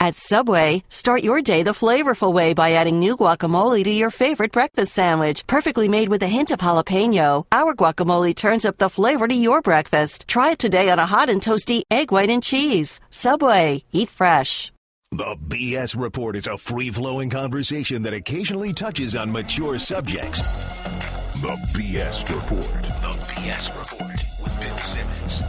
At Subway, start your day the flavorful way by adding new guacamole to your favorite breakfast sandwich. Perfectly made with a hint of jalapeno, our guacamole turns up the flavor to your breakfast. Try it today on a hot and toasty egg white and cheese. Subway, eat fresh. The BS Report is a free-flowing conversation that occasionally touches on mature subjects. The BS Report. The BS Report with Bill Simmons.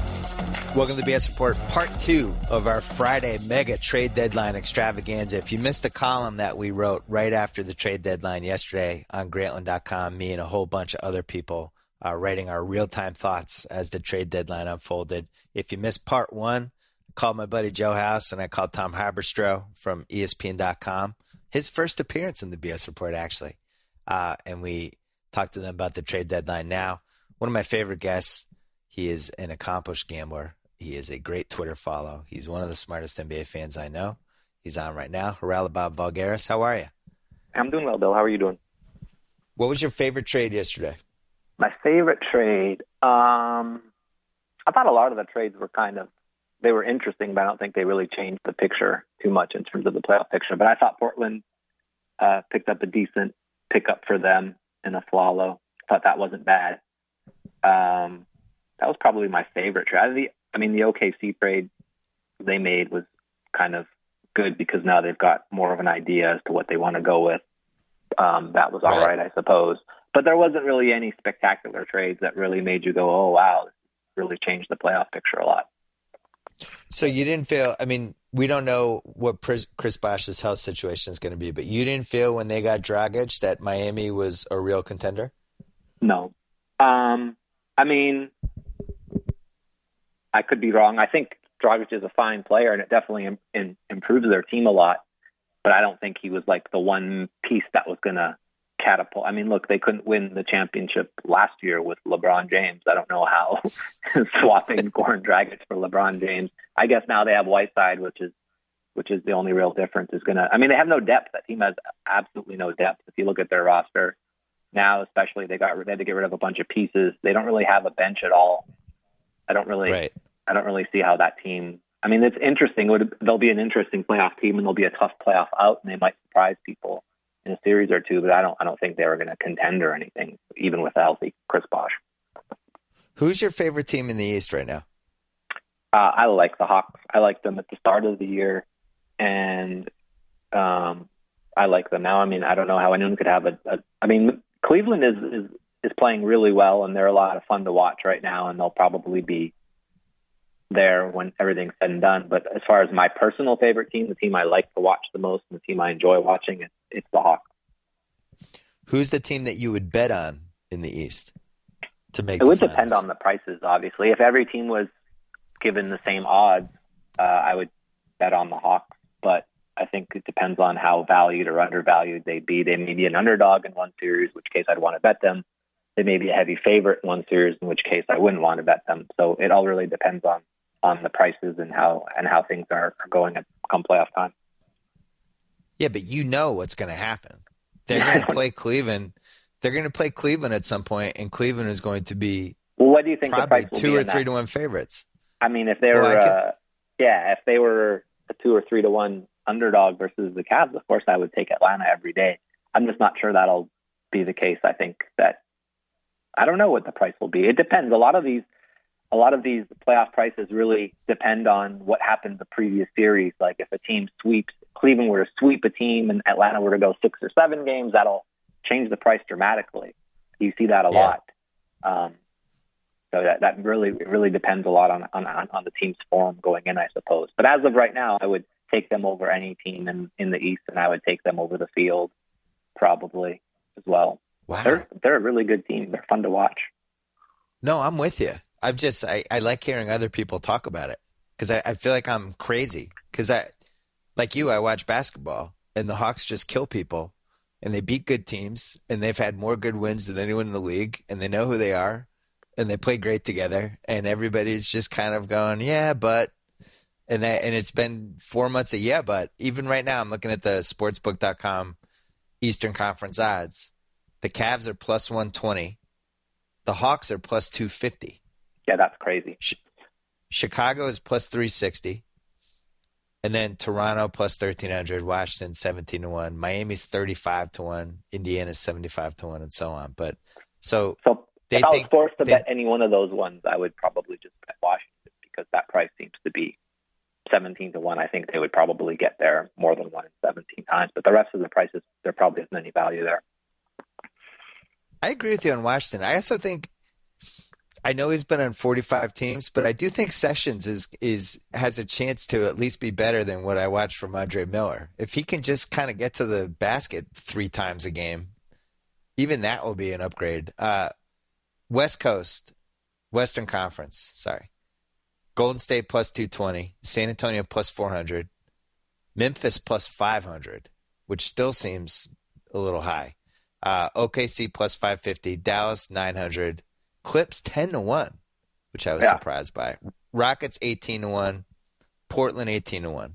Welcome to the BS Report, part 2 of our Friday mega trade deadline extravaganza. If you missed the column that we wrote right after the trade deadline yesterday on Grantland.com, me and a whole bunch of other people writing our real-time thoughts as the trade deadline unfolded. If you missed part 1, I called my buddy Joe House and I called Tom Haberstroh from ESPN.com. His first appearance in the BS Report, actually. And we talked to them about the trade deadline now. One of my favorite guests, he is an accomplished gambler. He is a great Twitter follow. He's one of the smartest NBA fans I know. He's on right now. Haralabos Voulgaris, how are you? I'm doing well, Bill. How are you doing? What was your favorite trade yesterday? My favorite trade? I thought a lot of the trades were they were interesting, but I don't think they really changed the picture too much in terms of the playoff picture. But I thought Portland picked up a decent pickup for them in a Flalo. I thought that wasn't bad. That was probably my favorite trade. The OKC trade they made was kind of good because now they've got more of an idea as to what they want to go with. That was all right, I suppose. But there wasn't really any spectacular trades that really made you go, oh, wow, this really changed the playoff picture a lot. So you didn't feel, we don't know what Chris Bosh's health situation is going to be, but you didn't feel when they got Dragic that Miami was a real contender? No. I could be wrong. I think Dragic is a fine player, and it definitely improves their team a lot. But I don't think he was like the one piece that was going to catapult. Look, they couldn't win the championship last year with LeBron James. I don't know how swapping Goran Dragic for LeBron James. I guess now they have Whiteside, which is the only real difference is going to. They have no depth. That team has absolutely no depth. If you look at their roster now, especially they had to get rid of a bunch of pieces. They don't really have a bench at all. I don't really see how that team. It's interesting. They'll be an interesting playoff team, and they'll be a tough playoff out, and they might surprise people in a series or two. But I don't think they were going to contend or anything, even with a healthy Chris Bosh. Who's your favorite team in the East right now? I like the Hawks. I liked them at the start of the year, and I like them now. I don't know how anyone could have Cleveland is playing really well, and they're a lot of fun to watch right now, and they'll probably be there when everything's said and done. But as far as my personal favorite team, the team I like to watch the most, and the team I enjoy watching, it's the Hawks. Who's the team that you would bet on in the East to make? It would depend on the prices, obviously. If every team was given the same odds, I would bet on the Hawks. But I think it depends on how valued or undervalued they'd be. They may be an underdog in one series, in which case I'd want to bet them. They may be a heavy favorite in one series, in which case I wouldn't want to bet them. So it all really depends on the prices and how things are going at come playoff time. Yeah, but you know what's going to happen. They're going to play Cleveland. They're going to play Cleveland at some point, and Cleveland is going to be what do you think probably the price will 2 be or in 3 to 1 favorites. If they were, if they were a 2 or 3 to 1 underdog versus the Cavs, of course I would take Atlanta every day. I'm just not sure that'll be the case. I think that I don't know what the price will be. It depends. A lot of these playoff prices really depend on what happened the previous series. Like if a team sweeps, Cleveland were to sweep a team and Atlanta were to go 6 or 7 games, that'll change the price dramatically. You see that a lot. So that really depends a lot on the team's form going in, I suppose. But as of right now, I would take them over any team in the East, and I would take them over the field probably as well. Wow. They're a really good team. They're fun to watch. No, I'm with you. I like hearing other people talk about it because I feel like I'm crazy because like you, I watch basketball and the Hawks just kill people and they beat good teams and they've had more good wins than anyone in the league and they know who they are and they play great together and everybody's just kind of going, yeah, but and it's been 4 months of yeah, but even right now I'm looking at the sportsbook.com Eastern Conference odds. The Cavs are plus 120. The Hawks are plus 250. Yeah, that's crazy. Chicago is plus 360. And then Toronto plus 1,300, Washington 17-1, Miami's 35-1, Indiana's 75-1, and so on. But so if I was forced to bet any one of those ones, I would probably just bet Washington because that price seems to be 17-1. I think they would probably get there more than 1 in 17 times. But the rest of the prices, there probably isn't any value there. I agree with you on Washington. I also think, I know he's been on 45 teams, but I do think Sessions has a chance to at least be better than what I watched from Andre Miller. If he can just kind of get to the basket 3 times a game, even that will be an upgrade. West Coast, Western Conference, sorry. Golden State plus 220, San Antonio plus 400, Memphis plus 500, which still seems a little high. OKC plus 550, Dallas 900, Clips 10-1, which I was surprised by. Rockets 18-1, Portland 18-1. What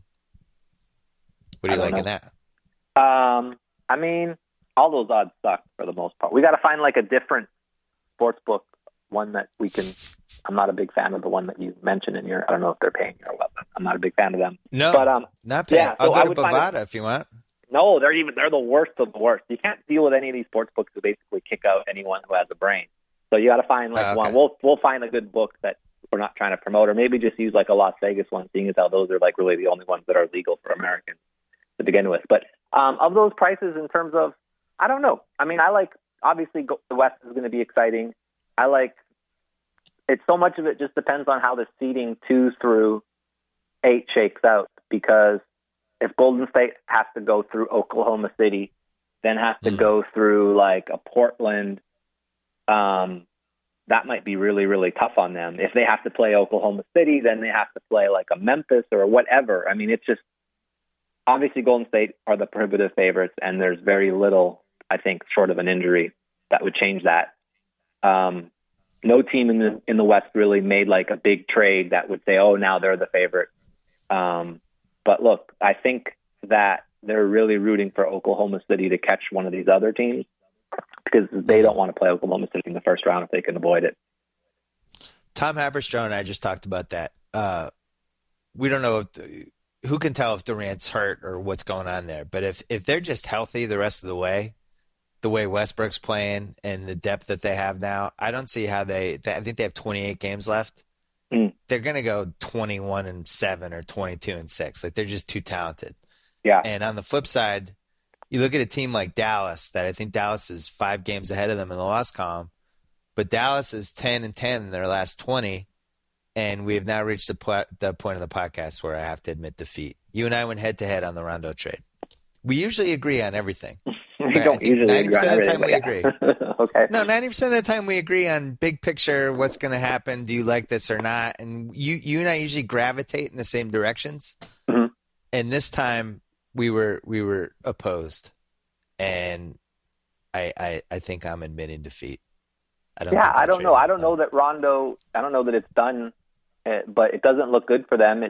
do you like in that? I mean, all those odds suck for the most part. We got to find like a different sports book, one that we can. I'm not a big fan of the one that you mentioned in your. I don't know if they're paying you or what. But I'm not a big fan of them. No, but not paying. Yeah, I'll so go to Bovada if you want. No, they're the worst of the worst. You can't deal with any of these sports books who basically kick out anyone who has a brain. So you got to find one. We'll find a good book that we're not trying to promote, or maybe just use like a Las Vegas one, seeing as how those are like really the only ones that are legal for Americans to begin with. But of those prices, in terms of, I don't know. I mean, I like, obviously the West is going to be exciting. I like it. So much of it just depends on how the seeding 2 through 8 shakes out, because if Golden State has to go through Oklahoma City, then has to go through like a Portland, that might be really, really tough on them. If they have to play Oklahoma City, then they have to play like a Memphis or whatever. I mean, it's just, obviously Golden State are the prohibitive favorites, and there's very little, I think, short of an injury that would change that. No team in the West really made like a big trade that would say, oh, now they're the favorite. But look, I think that they're really rooting for Oklahoma City to catch one of these other teams, because they don't want to play Oklahoma City in the first round if they can avoid it. Tom Haberstroh and I just talked about that. We don't know who can tell if Durant's hurt or what's going on there. But if they're just healthy the rest of the way Westbrook's playing and the depth that they have now, I don't see how I think they have 28 games left. They're going to go 21-7 or 22-6. Like, they're just too talented. Yeah. And on the flip side, you look at a team like Dallas, that I think Dallas is 5 games ahead of them in the loss column, but Dallas is 10-10 in their last 20, and we have now reached the point of the podcast where I have to admit defeat. You and I went head-to-head on the Rondo trade. We usually agree on everything. We don't usually agree on everything. 90% of the time we agree. Okay. No, 90% of the time we agree on big picture, what's going to happen, do you like this or not, and you and I usually gravitate in the same directions. Mm-hmm. And this time we were opposed, and I think I'm admitting defeat. I don't know. I don't know that Rondo. I don't know that it's done, but it doesn't look good for them.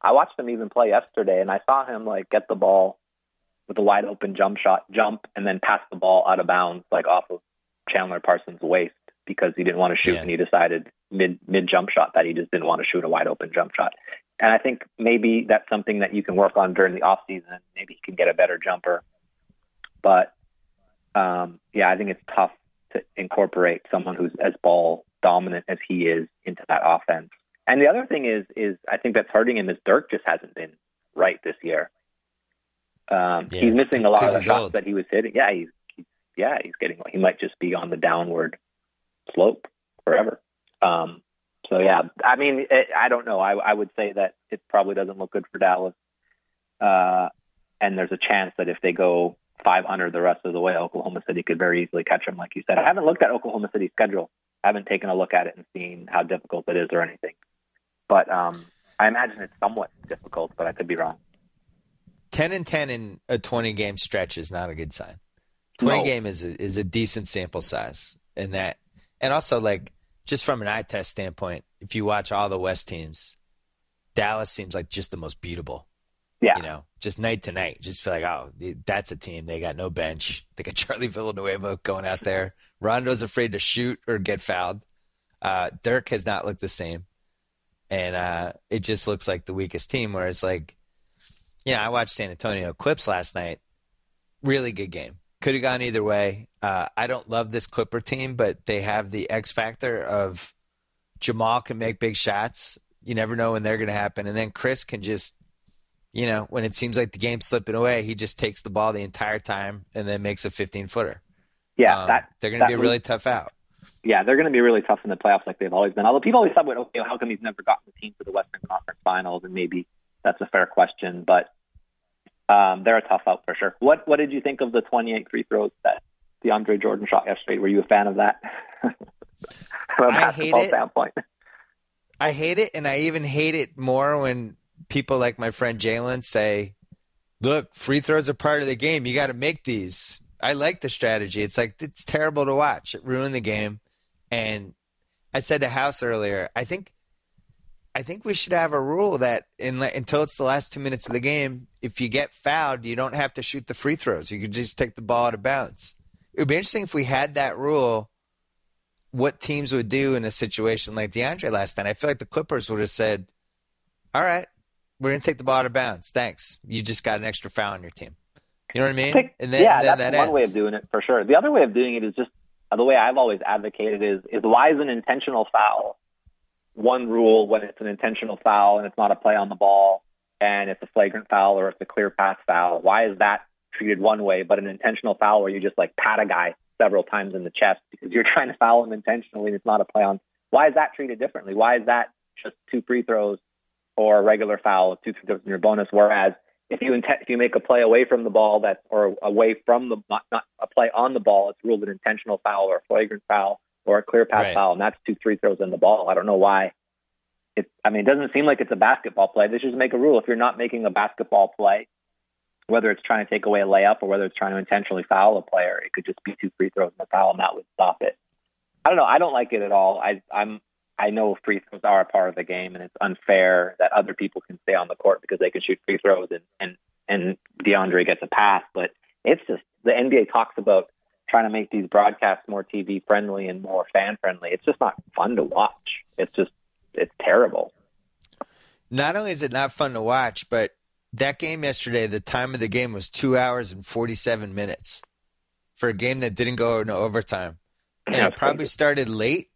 I watched him even play yesterday, and I saw him like get the ball with a wide open jump, and then pass the ball out of bounds, like off of Chandler Parsons' waist, because he didn't want to shoot, and he decided mid jump shot that he just didn't want to shoot a wide open jump shot. And I think maybe that's something that you can work on during the off season. Maybe he can get a better jumper. But I think it's tough to incorporate someone who's as ball dominant as he is into that offense. And the other thing is I think that's hurting him is Dirk just hasn't been right this year. He's missing a lot of the shots that he was hitting. He might just be on the downward slope forever. I mean, I don't know. I would say that it probably doesn't look good for Dallas. And there's a chance that if they go 500 the rest of the way, Oklahoma City could very easily catch them, like you said. I haven't looked at Oklahoma City's schedule. I haven't taken a look at it and seen how difficult it is or anything. But I imagine it's somewhat difficult, but I could be wrong. 10-10 in a 20-game stretch is not a good sign. 20-game is a decent sample size. And also, like, just from an eye test standpoint, if you watch all the West teams, Dallas seems like just the most beatable. Yeah. You know, just night to night. Just feel like, oh, that's a team. They got no bench. They got Charlie Villanueva going out there. Rondo's afraid to shoot or get fouled. Dirk has not looked the same. And it just looks like the weakest team, where it's like, I watched San Antonio Clips last night. Really good game. Could have gone either way. I don't love this Clipper team, but they have the X factor of Jamal can make big shots. You never know when they're going to happen. And then Chris can just, when it seems like the game's slipping away, he just takes the ball the entire time and then makes a 15-footer. Yeah, they're going to be a really tough out. Yeah, they're going to be really tough in the playoffs like they've always been. Although people always thought, okay, how come he's never gotten the team to the Western Conference Finals? And maybe that's a fair question, but they're a tough out for sure. What did you think of the 28 free throws that DeAndre Jordan shot yesterday? Were you a fan of that? From a basketball standpoint. I hate it, and I even hate it more when people like my friend Jalen say, look, free throws are part of the game. You got to make these. I like the strategy. It's like, it's terrible to watch. It ruined the game. And I said to House earlier, I think we should have a rule that until it's the last 2 minutes of the game, if you get fouled, you don't have to shoot the free throws. You could just take the ball out of bounds. It would be interesting if we had that rule, what teams would do in a situation like DeAndre last night. I feel like the Clippers would have said, all right, we're going to take the ball out of bounds. Thanks. You just got an extra foul on your team. You know what I mean? That's one way of doing it for sure. The other way of doing it is just the way I've always advocated is why is an intentional foul one rule when it's an intentional foul and it's not a play on the ball and it's a flagrant foul or it's a clear pass foul? Why is that treated one way, but an intentional foul where you just like pat a guy several times in the chest because you're trying to foul him intentionally and it's not a play on? Why is that treated differently? Why is that just 2 free throws or a regular foul of 2 free throws in your bonus? Whereas if you make a play away from the ball or away from the not a play on the ball, it's ruled an intentional foul or a flagrant foul or a clear pass foul, and that's 2 free throws in the ball. I don't know why. It doesn't seem like it's a basketball play. They should just make a rule. If you're not making a basketball play, whether it's trying to take away a layup or whether it's trying to intentionally foul a player, it could just be 2 free throws and a foul, and that would stop it. I don't know. I don't like it at all. I know free throws are a part of the game, and it's unfair that other people can stay on the court because they can shoot free throws and DeAndre gets a pass. But it's just the NBA talks about trying to make these broadcasts more TV friendly and more fan friendly. It's just not fun to watch. It's terrible. Not only is it not fun to watch, but that game yesterday, the time of the game was 2 hours and 47 minutes for a game that didn't go into overtime. And it probably started late.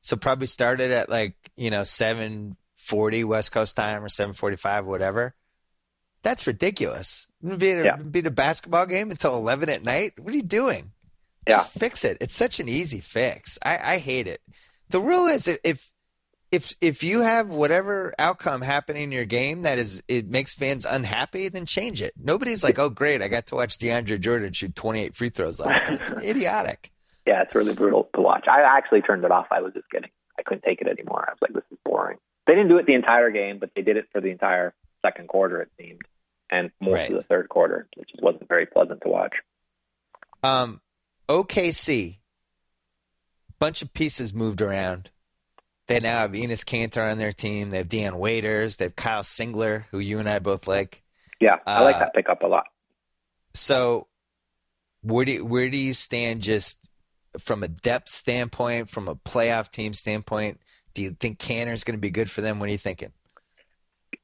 So probably started at 7:40 West Coast time or 7:45 or whatever. That's ridiculous. Being a basketball game until 11 at night? What are you doing? Yeah. Just fix it. It's such an easy fix. I hate it. The rule is if you have whatever outcome happening in your game it makes fans unhappy, then change it. Nobody's like, oh, great, I got to watch DeAndre Jordan shoot 28 free throws last night. It's idiotic. Yeah, it's really brutal to watch. I actually turned it off. I was just kidding. I couldn't take it anymore. I was like, this is boring. They didn't do it the entire game, but they did it for the entire second quarter, it seemed, and most of the third quarter, which wasn't very pleasant to watch. OKC, bunch of pieces moved around. They now have Enes Kanter on their team. They have Deion Waiters. They have Kyle Singler, who you and I both like. Yeah, I like that pickup a lot. So where do you stand just from a depth standpoint, from a playoff team standpoint? Do you think Kanter is going to be good for them? What are you thinking?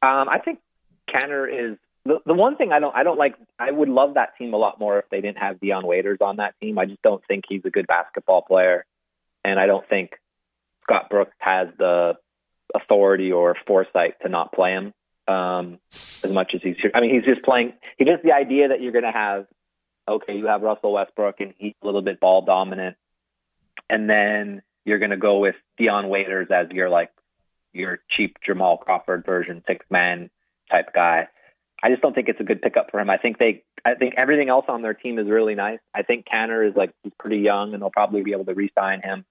I think Kanter is the one thing I don't like. I would love that team a lot more if they didn't have Deion Waiters on that team. I just don't think he's a good basketball player, and I don't think Scott Brooks has the authority or foresight to not play him as much as he's. I mean, he's just playing. He just the idea that you're going to have. Okay, you have Russell Westbrook, and he's a little bit ball dominant, and then you're going to go with Deion Waiters as your cheap Jamal Crawford version, 6-man type guy. I just don't think it's a good pickup for him. I think everything else on their team is really nice. I think Kanter is he's pretty young, and they'll probably be able to re-sign him.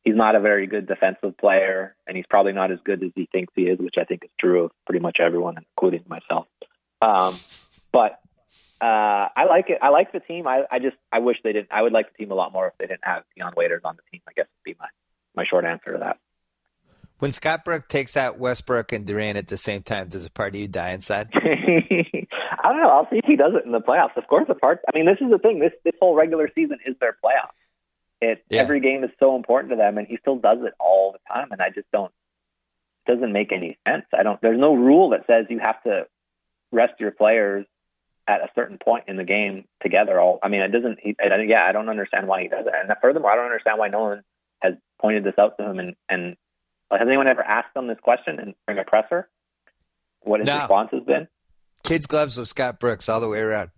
He's not a very good defensive player, and he's probably not as good as he thinks he is, which I think is true of pretty much everyone, including myself. But I like it. I like the team. I wish they didn't. I would like the team a lot more if they didn't have Deion Waiters on the team. I guess would be my short answer to that. When Scott Brooks takes out Westbrook and Durant at the same time, does a part of you die inside? I don't know. I'll see if he does it in the playoffs. Of course, this is the thing. This whole regular season is their playoffs. Every game is so important to them, and he still does it all the time. And I just don't. doesn't make any sense. There's no rule that says you have to rest your players at a certain point in the game together. It doesn't. I don't understand why he does it. And furthermore, I don't understand why no one has pointed this out to him. And has anyone ever asked him this question and during a presser? What his response has been? Kids gloves with Scott Brooks all the way around.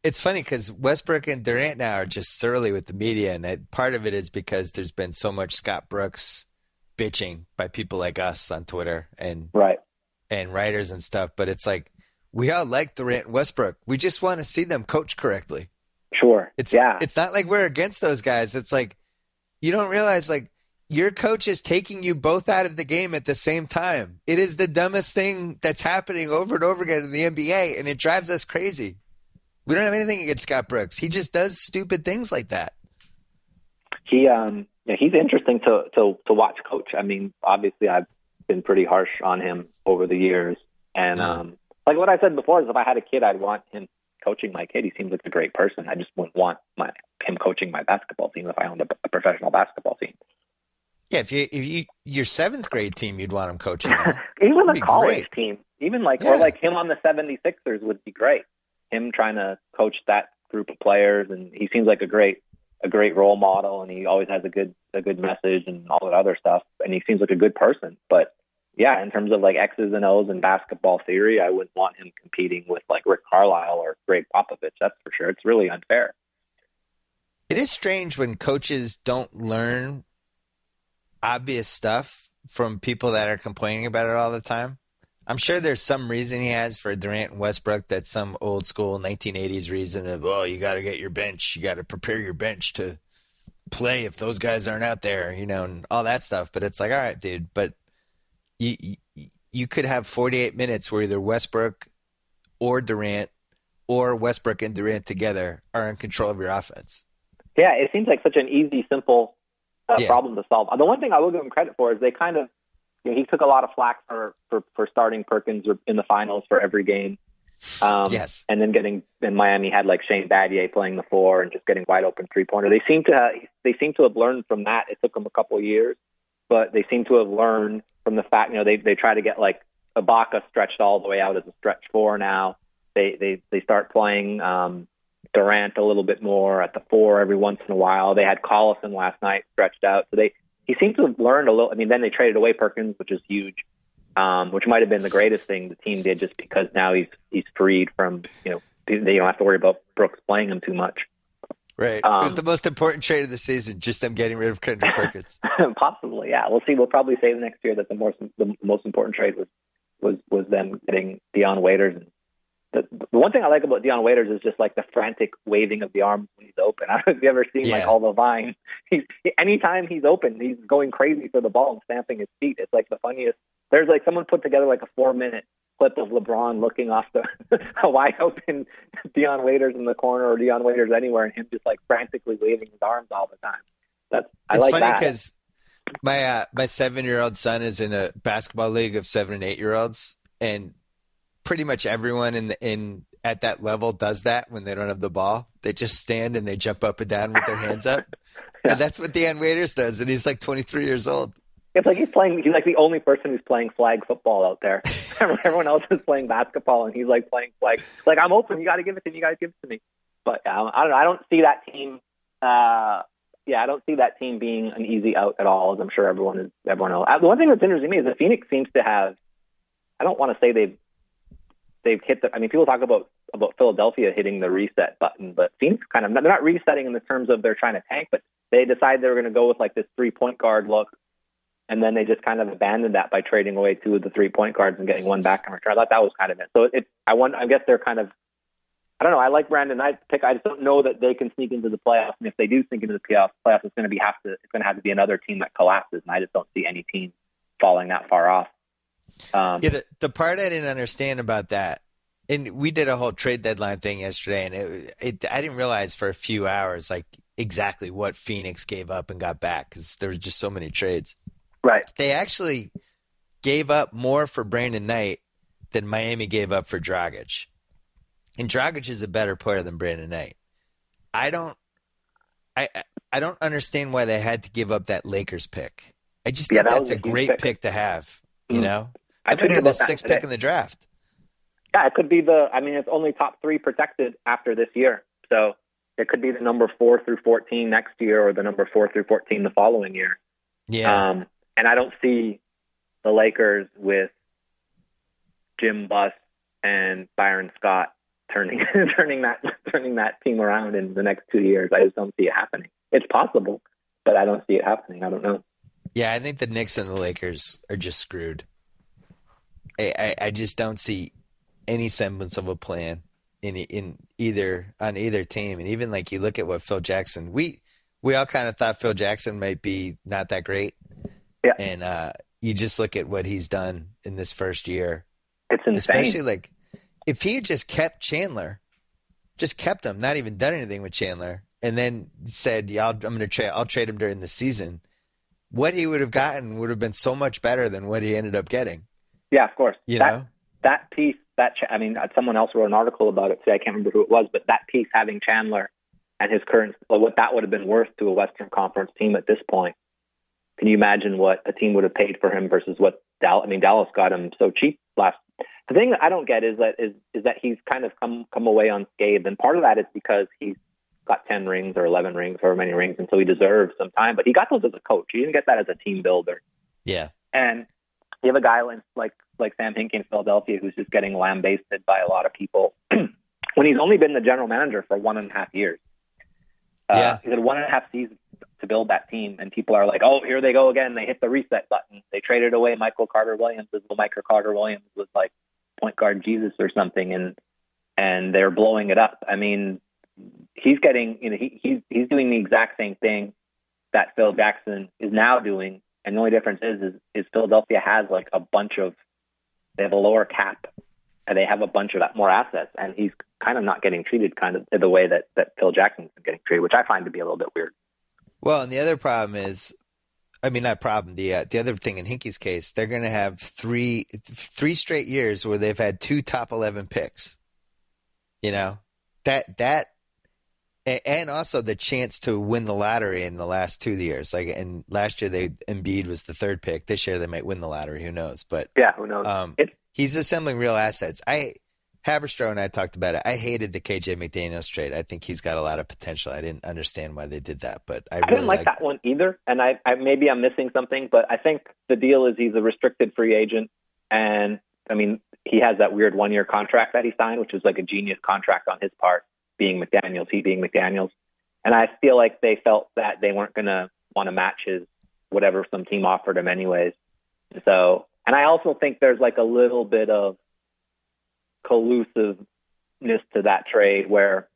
It's funny because Westbrook and Durant now are just surly with the media, and part of it is because there's been so much Scott Brooks bitching by people like us on Twitter and writers and stuff. But it's like, we all like Durant and Westbrook. We just want to see them coach correctly. Sure. It's not like we're against those guys. It's like, you don't realize, like, your coach is taking you both out of the game at the same time. It is the dumbest thing that's happening over and over again in the NBA, and it drives us crazy. We don't have anything against Scott Brooks. He just does stupid things like that. He's interesting to watch coach. I mean, obviously, I've been pretty harsh on him over the years, and like what I said before is, if I had a kid, I'd want him coaching my kid. He seems like a great person. I just wouldn't want him coaching my basketball team if I owned a professional basketball team. Yeah, if your seventh grade team, you'd want him coaching. Even a college team, or like him on the 76ers would be great. Him trying to coach that group of players, and he seems like a great role model, and he always has a good message and all that other stuff. And he seems like a good person. But yeah, in terms of like X's and O's and basketball theory, I wouldn't want him competing with like Rick Carlisle or Greg Popovich. That's for sure. It's really unfair. It is strange when coaches don't learn obvious stuff from people that are complaining about it all the time. I'm sure there's some reason he has for Durant and Westbrook that's some old school 1980s reason of, you got to get your bench. You got to prepare your bench to play if those guys aren't out there, and all that stuff. But it's like, all right, dude, but you could have 48 minutes where either Westbrook or Durant or Westbrook and Durant together are in control of your offense. Yeah, it seems like such an easy, simple problem to solve. The one thing I will give him credit for is they kind of, he took a lot of flack for starting Perkins in the finals for every game. Yes. And then getting in Miami had like Shane Battier playing the 4 and just getting wide open 3-pointer. They seem to have learned from that. It took them a couple of years, but they seem to have learned from the fact, they try to get like Ibaka stretched all the way out as a stretch 4 now. They start playing Durant a little bit more at the 4 every once in a while. They had Collison last night stretched out. So he seems to have learned a little. I mean, then they traded away Perkins, which is huge, which might have been the greatest thing the team did, just because now he's freed from, they don't have to worry about Brooks playing him too much. Right. It was the most important trade of the season, just them getting rid of Kendrick Perkins. Possibly, yeah. We'll see. We'll probably say next year that the most important trade was them getting Dion Waiters. The one thing I like about Dion Waiters is just like the frantic waving of the arms when he's open. I don't know if you've ever seen like all the Vine. Anytime he's open, he's going crazy for the ball and stamping his feet. It's like the funniest. There's like someone put together like a 4-minute clip of LeBron looking off a wide open Dion Waiters in the corner or Dion Waiters anywhere, and him just like frantically waving his arms all the time. It's funny because my 7-year-old son is in a basketball league of 7 and 8-year-olds, and pretty much everyone at that level does that when they don't have the ball. They just stand and they jump up and down with their hands up. And that's what Dion Waiters does, and he's like 23 years old. It's like he's like the only person who's playing flag football out there. Everyone else is playing basketball, and he's like playing flag. Like, I'm open. You got to give it to me. You got to give it to me. But I don't know. I don't see that team. I don't see that team being an easy out at all, as I'm sure everyone else. The one thing that's interesting to me is that Phoenix seems to have. I don't want to say they've hit the. I mean, people talk about Philadelphia hitting the reset button, but Phoenix kind of, they're not resetting in the terms of they're trying to tank, but they decided they were going to go with like this 3-point guard look. And then they just kind of abandoned that by trading away 2 of the 3-point guards and getting one back in return. I thought that was kind of it. So I guess they're kind of, I don't know. I like Brandon Knight's pick. I just don't know that they can sneak into the playoffs. And if they do sneak into the playoffs, it's going to have to be another team that collapses. And I just don't see any team falling that far off. The part I didn't understand about that, and we did a whole trade deadline thing yesterday, and I didn't realize for a few hours like exactly what Phoenix gave up and got back, because there was just so many trades. Right. They actually gave up more for Brandon Knight than Miami gave up for Dragic. And Dragic is a better player than Brandon Knight. I don't understand why they had to give up that Lakers pick. I just think that that's was a great pick to have, you know? I That might be the about that sixth today. pick in the draft. Yeah, it could be it's only top 3 protected after this year. So it could be the number 4 through 14 next year or the number 4 through 14 the following year. Yeah. And I don't see the Lakers with Jim Buss and Byron Scott turning that team around in the next 2 years. I just don't see it happening. It's possible, but I don't see it happening. I don't know. Yeah, I think the Knicks and the Lakers are just screwed. I just don't see any semblance of a plan on either team. And even like you look at what Phil Jackson, we all kind of thought Phil Jackson might be not that great. Yeah. And you just look at what he's done in this first year. It's insane. Especially like if he had just kept Chandler, just kept him, not even done anything with Chandler, and then said, "Yeah, I'll trade him during the season." What he would have gotten would have been so much better than what he ended up getting. Yeah, of course. You know? That piece, someone else wrote an article about it today. I can't remember who it was, but that piece having Chandler and his current, what that would have been worth to a Western Conference team at this point. Can you imagine what a team would have paid for him versus what Dallas got him so cheap last. The thing that I don't get is that he's kind of come away unscathed, and part of that is because he's got 10 rings or 11 rings, however many rings, and so he deserves some time. But he got those as a coach. He didn't get that as a team builder. Yeah. And you have a guy like Sam Hinkie in Philadelphia who's just getting lambasted by a lot of people when he's only been the general manager for 1.5 years. Yeah. He's had 1.5 seasons to build that team, and people are like, "Oh, here they go again. They hit the reset button. They traded away Michael Carter-Williams as well. Michael Carter-Williams was like point guard Jesus or something, and they're blowing it up. I mean, he's getting, he's doing the exact same thing that Phil Jackson is now doing, and the only difference is Philadelphia has like they have a lower cap, and they have a bunch of more assets, and he's kind of not getting treated kind of the way that Phil Jackson's been getting treated, which I find to be a little bit weird. Well, and the other problem is, not problem. The other thing in Hinkie's case, they're going to have three straight years where they've had 2 top 11 picks. You know, that, and also the chance to win the lottery in the last 2 years. Like, and last year Embiid was the 3rd pick. This year they might win the lottery. Who knows? But yeah, who knows? He's assembling real assets. Haberstroh and I talked about it. I hated the KJ McDaniels trade. I think he's got a lot of potential. I didn't understand why they did that, but I didn't like that one either. And I maybe I'm missing something, but I think the deal is he's a restricted free agent, and I mean he has that weird 1-year contract that he signed, which is like a genius contract on his part, being McDaniels, he being McDaniels. And I feel like they felt that they weren't going to want to match his whatever some team offered him anyways. So, and I also think there's like a little bit of collusiveness to that trade where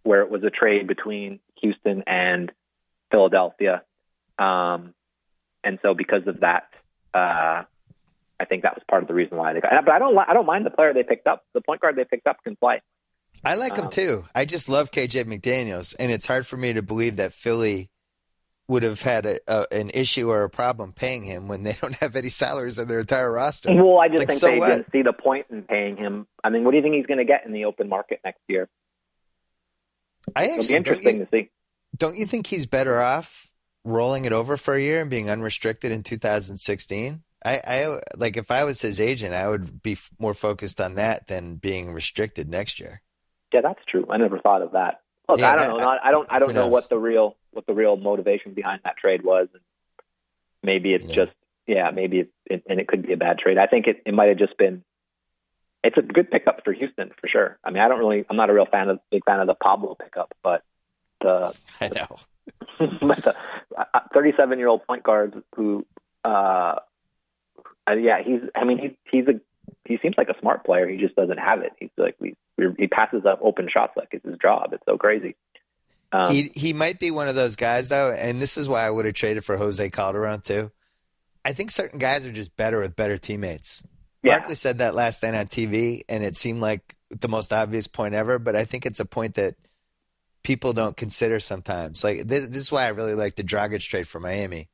it was a trade between Houston and Philadelphia. And so because of that, I think that was part of the reason why they got, but I don't mind the player they picked up. The point guard they picked up can play. I like him too. I just love KJ McDaniels, and it's hard for me to believe that Philly would have had an issue or a problem paying him when they don't have any salaries in their entire roster. Well, I just think they didn't see the point in paying him. I mean, what do you think he's going to get in the open market next year? It'll be interesting to see. Don't you think he's better off rolling it over for a year and being unrestricted in 2016? I like if I was his agent, I would be more focused on that than being restricted next year. Yeah, that's true. I never thought of that. Look, yeah, I don't know. I don't know what the real motivation behind that trade was. Maybe it's just maybe and it could be a bad trade. I think it might have just been. It's a good pickup for Houston for sure. I mean, I'm not a big fan of the Pablo pickup, but I know. But the 37-year-old point guard who, he seems like a smart player. He just doesn't have it. He's like he passes up open shots like it's his job. It's so crazy. He might be one of those guys though, and this is why I would have traded for Jose Calderon too. I think certain guys are just better with better teammates. Yeah. Barkley said that last night on TV, and it seemed like the most obvious point ever. But I think it's a point that people don't consider sometimes. Like this is why I really like the Dragic trade for Miami.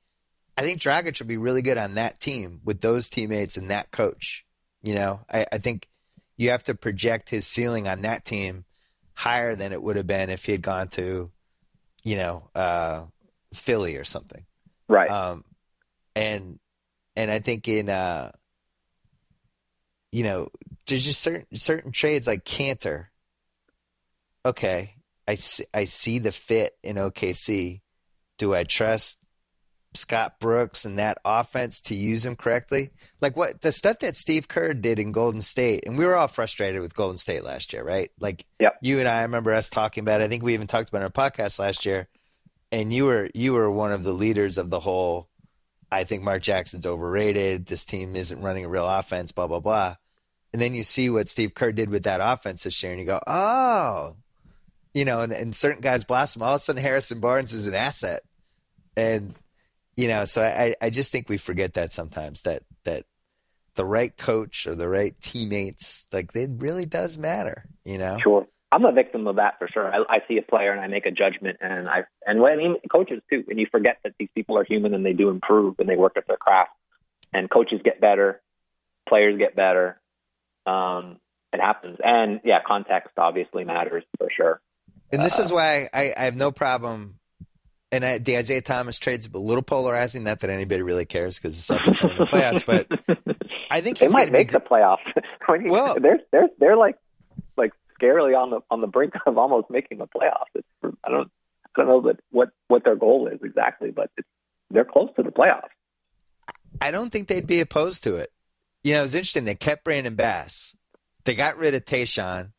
I think Dragic would be really good on that team with those teammates and that coach. You know, I think you have to project his ceiling on that team higher than it would have been if he had gone to, Philly or something. Right. And I think in there's just certain trades like Cantor. Okay, I see the fit in OKC. Do I trust Scott Brooks and that offense to use him correctly? Like what the stuff that Steve Kerr did in Golden State, and we were all frustrated with Golden State last year, right? Like you and I remember us talking about it. I think we even talked about it on our podcast last year, and you were one of the leaders of the whole, I think Mark Jackson's overrated, this team isn't running a real offense, blah, blah, blah. And then you see what Steve Kerr did with that offense this year, and you go, oh, and certain guys blossom. All of a sudden Harrison Barnes is an asset. And so I just think we forget that sometimes, that the right coach or the right teammates, like it really does matter, Sure. I'm a victim of that for sure. I see a player and I make a judgment, and coaches too. And you forget that these people are human and they do improve and they work at their craft. And coaches get better, players get better. It happens, and context obviously matters for sure. And this is why I have no problem. And the Isaiah Thomas trade's a little polarizing. Not that anybody really cares because the Celtics are in the playoffs, but I think they might make the playoffs. They're like scarily on the brink of almost making the playoffs. I don't know what their goal is exactly, but they're close to the playoffs. I don't think they'd be opposed to it. It was interesting. They kept Brandon Bass. They got rid of Tayshaun,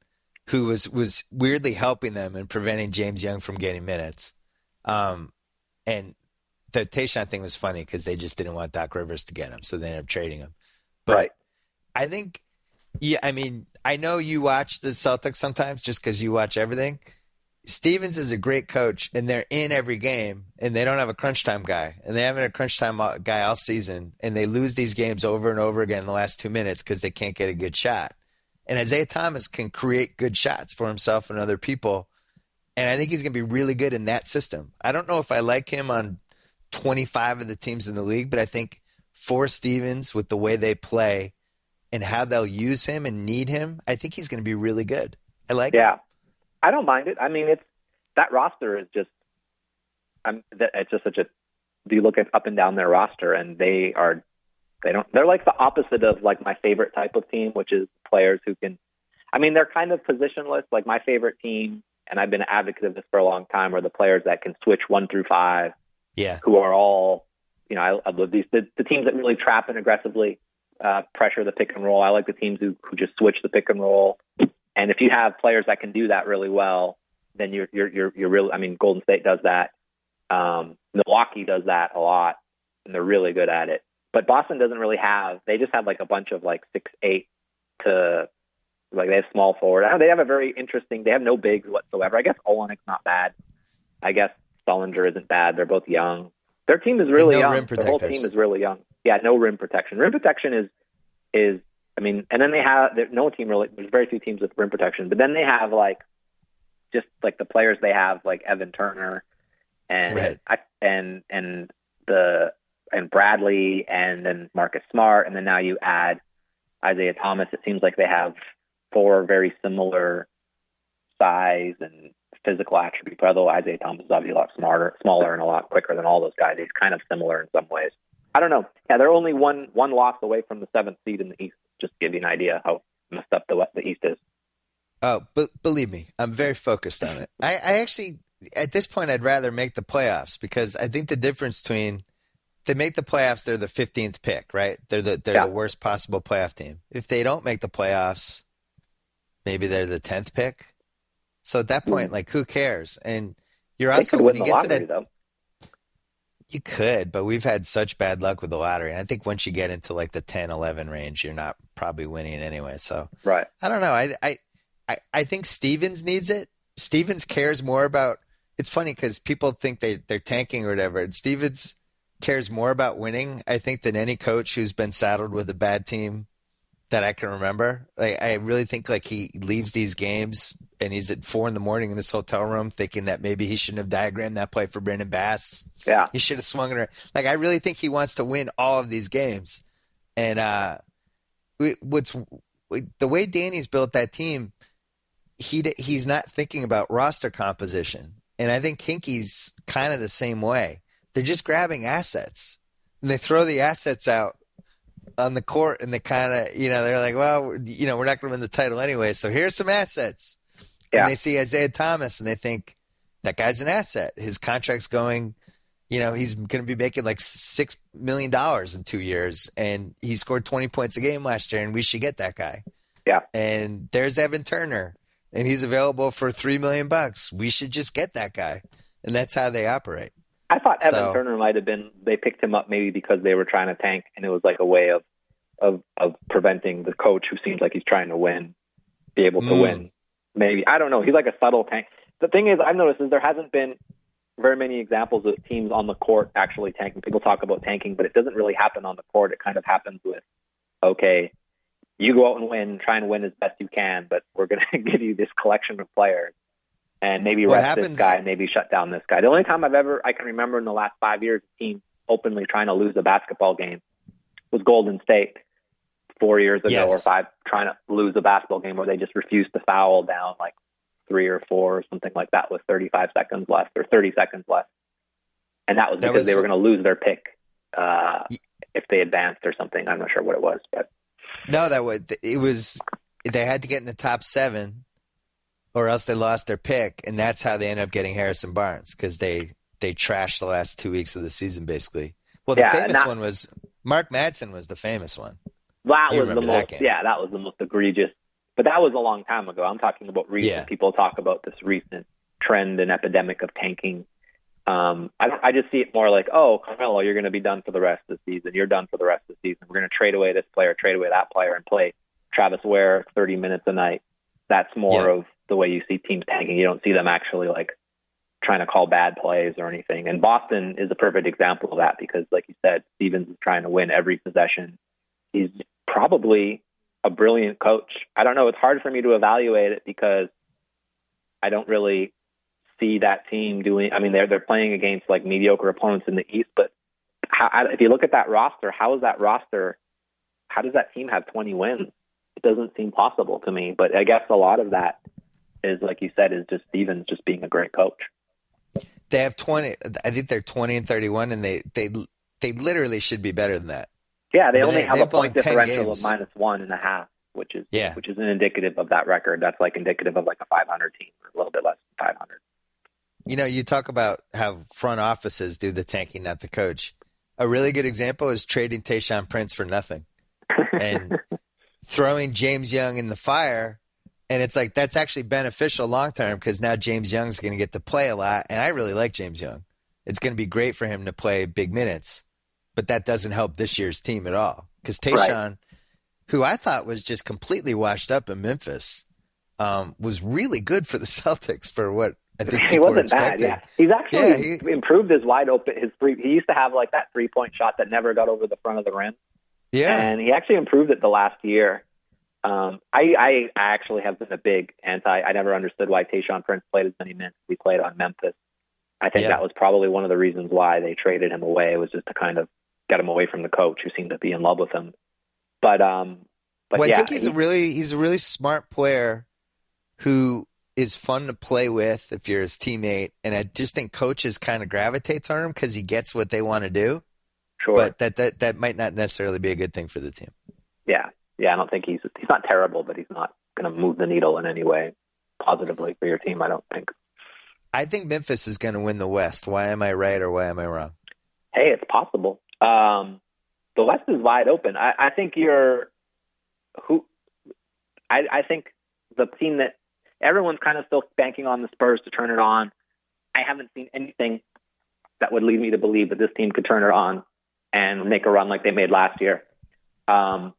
who was weirdly helping them and preventing James Young from getting minutes. And the Tayshaun thing was funny because they just didn't want Doc Rivers to get him, so they ended up trading him. But right. I think, I know you watch the Celtics sometimes just because you watch everything. Stevens is a great coach, and they're in every game, and they don't have a crunch time guy, and they haven't a crunch time guy all season, and they lose these games over and over again in the last 2 minutes because they can't get a good shot. And Isaiah Thomas can create good shots for himself and other people, and I think he's going to be really good in that system. I don't know if I like him on 25 of the teams in the league, but I think for Stevens, with the way they play and how they'll use him and need him, I think he's going to be really good. I like him. I don't mind it. I mean, that roster is just, it's just such a, you look at up and down their roster and they're like the opposite of like my favorite type of team, which is players who can, they're kind of positionless. Like my favorite team, and I've been an advocate of this for a long time, are the players that can switch 1 through 5. Yeah. Who are all, I love these, the teams that really trap and aggressively pressure the pick and roll. I like the teams who just switch the pick and roll. And if you have players that can do that really well, then you're really, Golden State does that. Milwaukee does that a lot, and they're really good at it. But Boston doesn't really they just have like a bunch of like 6'8" to, like they have small forward. They have they have no bigs whatsoever. I guess Olenik's not bad. I guess Sullinger isn't bad. They're both young. Their team is really young. Their whole team is really young. Yeah, no rim protection. Rim protection is and then they have no team really. There's very few teams with rim protection, but then they have like just like the players they have, like Evan Turner and Bradley and then Marcus Smart, and then now you add Isaiah Thomas. It seems like they have 4 very similar size and physical attributes. Although Isaiah Thomas is obviously a lot smaller, and a lot quicker than all those guys. He's kind of similar in some ways. I don't know. Yeah, they're only one loss away from the 7th seed in the East. Just to give you an idea how messed up the East is. Oh, but believe me, I'm very focused on it. I actually, at this point, I'd rather make the playoffs because I think the difference between they make the playoffs, they're the 15th pick, right? They're the worst possible playoff team. If they don't make the playoffs, maybe they're the 10th pick. So at that point, like, who cares? And you're also when you get to that. Though. You could, but we've had such bad luck with the lottery. And I think once you get into like the 10, 11 range, you're not probably winning anyway. So right. I don't know. I think Stevens needs it. Stevens cares more about – it's funny because people think they're tanking or whatever. And Stevens cares more about winning, I think, than any coach who's been saddled with a bad team that I can remember. Like, I really think like he leaves these games and he's at 4 a.m. in his hotel room thinking that maybe he shouldn't have diagrammed that play for Brandon Bass. Yeah. He should have swung it around. Like, I really think he wants to win all of these games. And the way Danny's built that team, he's not thinking about roster composition. And I think Hinky's kind of the same way. They're just grabbing assets. and they throw the assets out on the court, and they kind of, they're like, well, we're not going to win the title anyway, so here's some assets. Yeah. And they see Isaiah Thomas, and they think that guy's an asset. His contract's going, he's going to be making like $6 million in 2 years, and he scored 20 points a game last year, and we should get that guy. Yeah. And there's Evan Turner, and he's available for $3 million. We should just get that guy. And that's how they operate. I thought Evan Turner might have been, they picked him up maybe because they were trying to tank, and it was like a way of preventing the coach, who seems like he's trying to win, be able to win. Maybe. I don't know. He's like a subtle tank. The thing is, I've noticed is there hasn't been very many examples of teams on the court actually tanking. People talk about tanking, but it doesn't really happen on the court. It kind of happens with, okay, you go out and win, try and win as best you can, but we're going to give you this collection of players and maybe rest this guy, maybe shut down this guy. The only time I can remember in the last 5 years, a team openly trying to lose a basketball game was Golden State 4 years ago or 5, trying to lose a basketball game where they just refused to foul down like 3 or 4 or something like that with 35 seconds left or 30 seconds left. And that was because they were going to lose their pick if they advanced or something. I'm not sure what it was, but no, they had to get in the top 7 or else they lost their pick. And that's how they ended up getting Harrison Barnes, because they trashed the last 2 weeks of the season, basically. Well, the famous one was Mark Madsen was the famous one. That was the most egregious. But that was a long time ago. I'm talking about recent. Yeah. People talk about this recent trend and epidemic of tanking. I just see it more like, oh, Carmelo, you're going to be done for the rest of the season. You're done for the rest of the season. We're going to trade away this player, trade away that player, and play Travis Ware 30 minutes a night. That's more of the way you see teams tanking. You don't see them actually like trying to call bad plays or anything. And Boston is a perfect example of that because, like you said, Stevens is trying to win every possession. He's probably a brilliant coach. I don't know. It's hard for me to evaluate it because I don't really see that team doing. I mean, they're playing against like mediocre opponents in the East, but if you look at that roster, how does that team have 20 wins? It doesn't seem possible to me. But I guess a lot of that is, like you said, is just Stevens just being a great coach. They have 20. I think they're 20-31, and they literally should be better than that. Yeah, they only have a point differential of -1.5, which is indicative of that record. That's like indicative of like a 500 team, or a little bit less than 500. You talk about how front offices do the tanking, not the coach. A really good example is trading Tayshaun Prince for nothing and throwing James Young in the fire. And it's like, that's actually beneficial long-term because now James Young's going to get to play a lot. And I really like James Young. It's going to be great for him to play big minutes. But that doesn't help this year's team at all. Because Tayshaun, who I thought was just completely washed up in Memphis, was really good for the Celtics for what I think he wasn't bad. Yeah, he's actually improved his wide open. He used to have like that 3-point shot that never got over the front of the rim. Yeah, and he actually improved it the last year. I actually have been a big anti. I never understood why Tayshaun Prince played as many minutes as he played on Memphis. I think that was probably one of the reasons why they traded him away, was just to kind of get him away from the coach who seemed to be in love with him. But I think he's a really smart player who is fun to play with if you're his teammate. And I just think coaches kind of gravitate toward him because he gets what they want to do. Sure. But that might not necessarily be a good thing for the team. Yeah. Yeah. I don't think he's not terrible, but he's not going to move the needle in any way positively for your team, I don't think. I think Memphis is going to win the West. Why am I right or why am I wrong? Hey, it's possible. The West is wide open. I think I think the team that everyone's kind of still banking on the Spurs to turn it on. I haven't seen anything that would lead me to believe that this team could turn it on and make a run like they made last year. So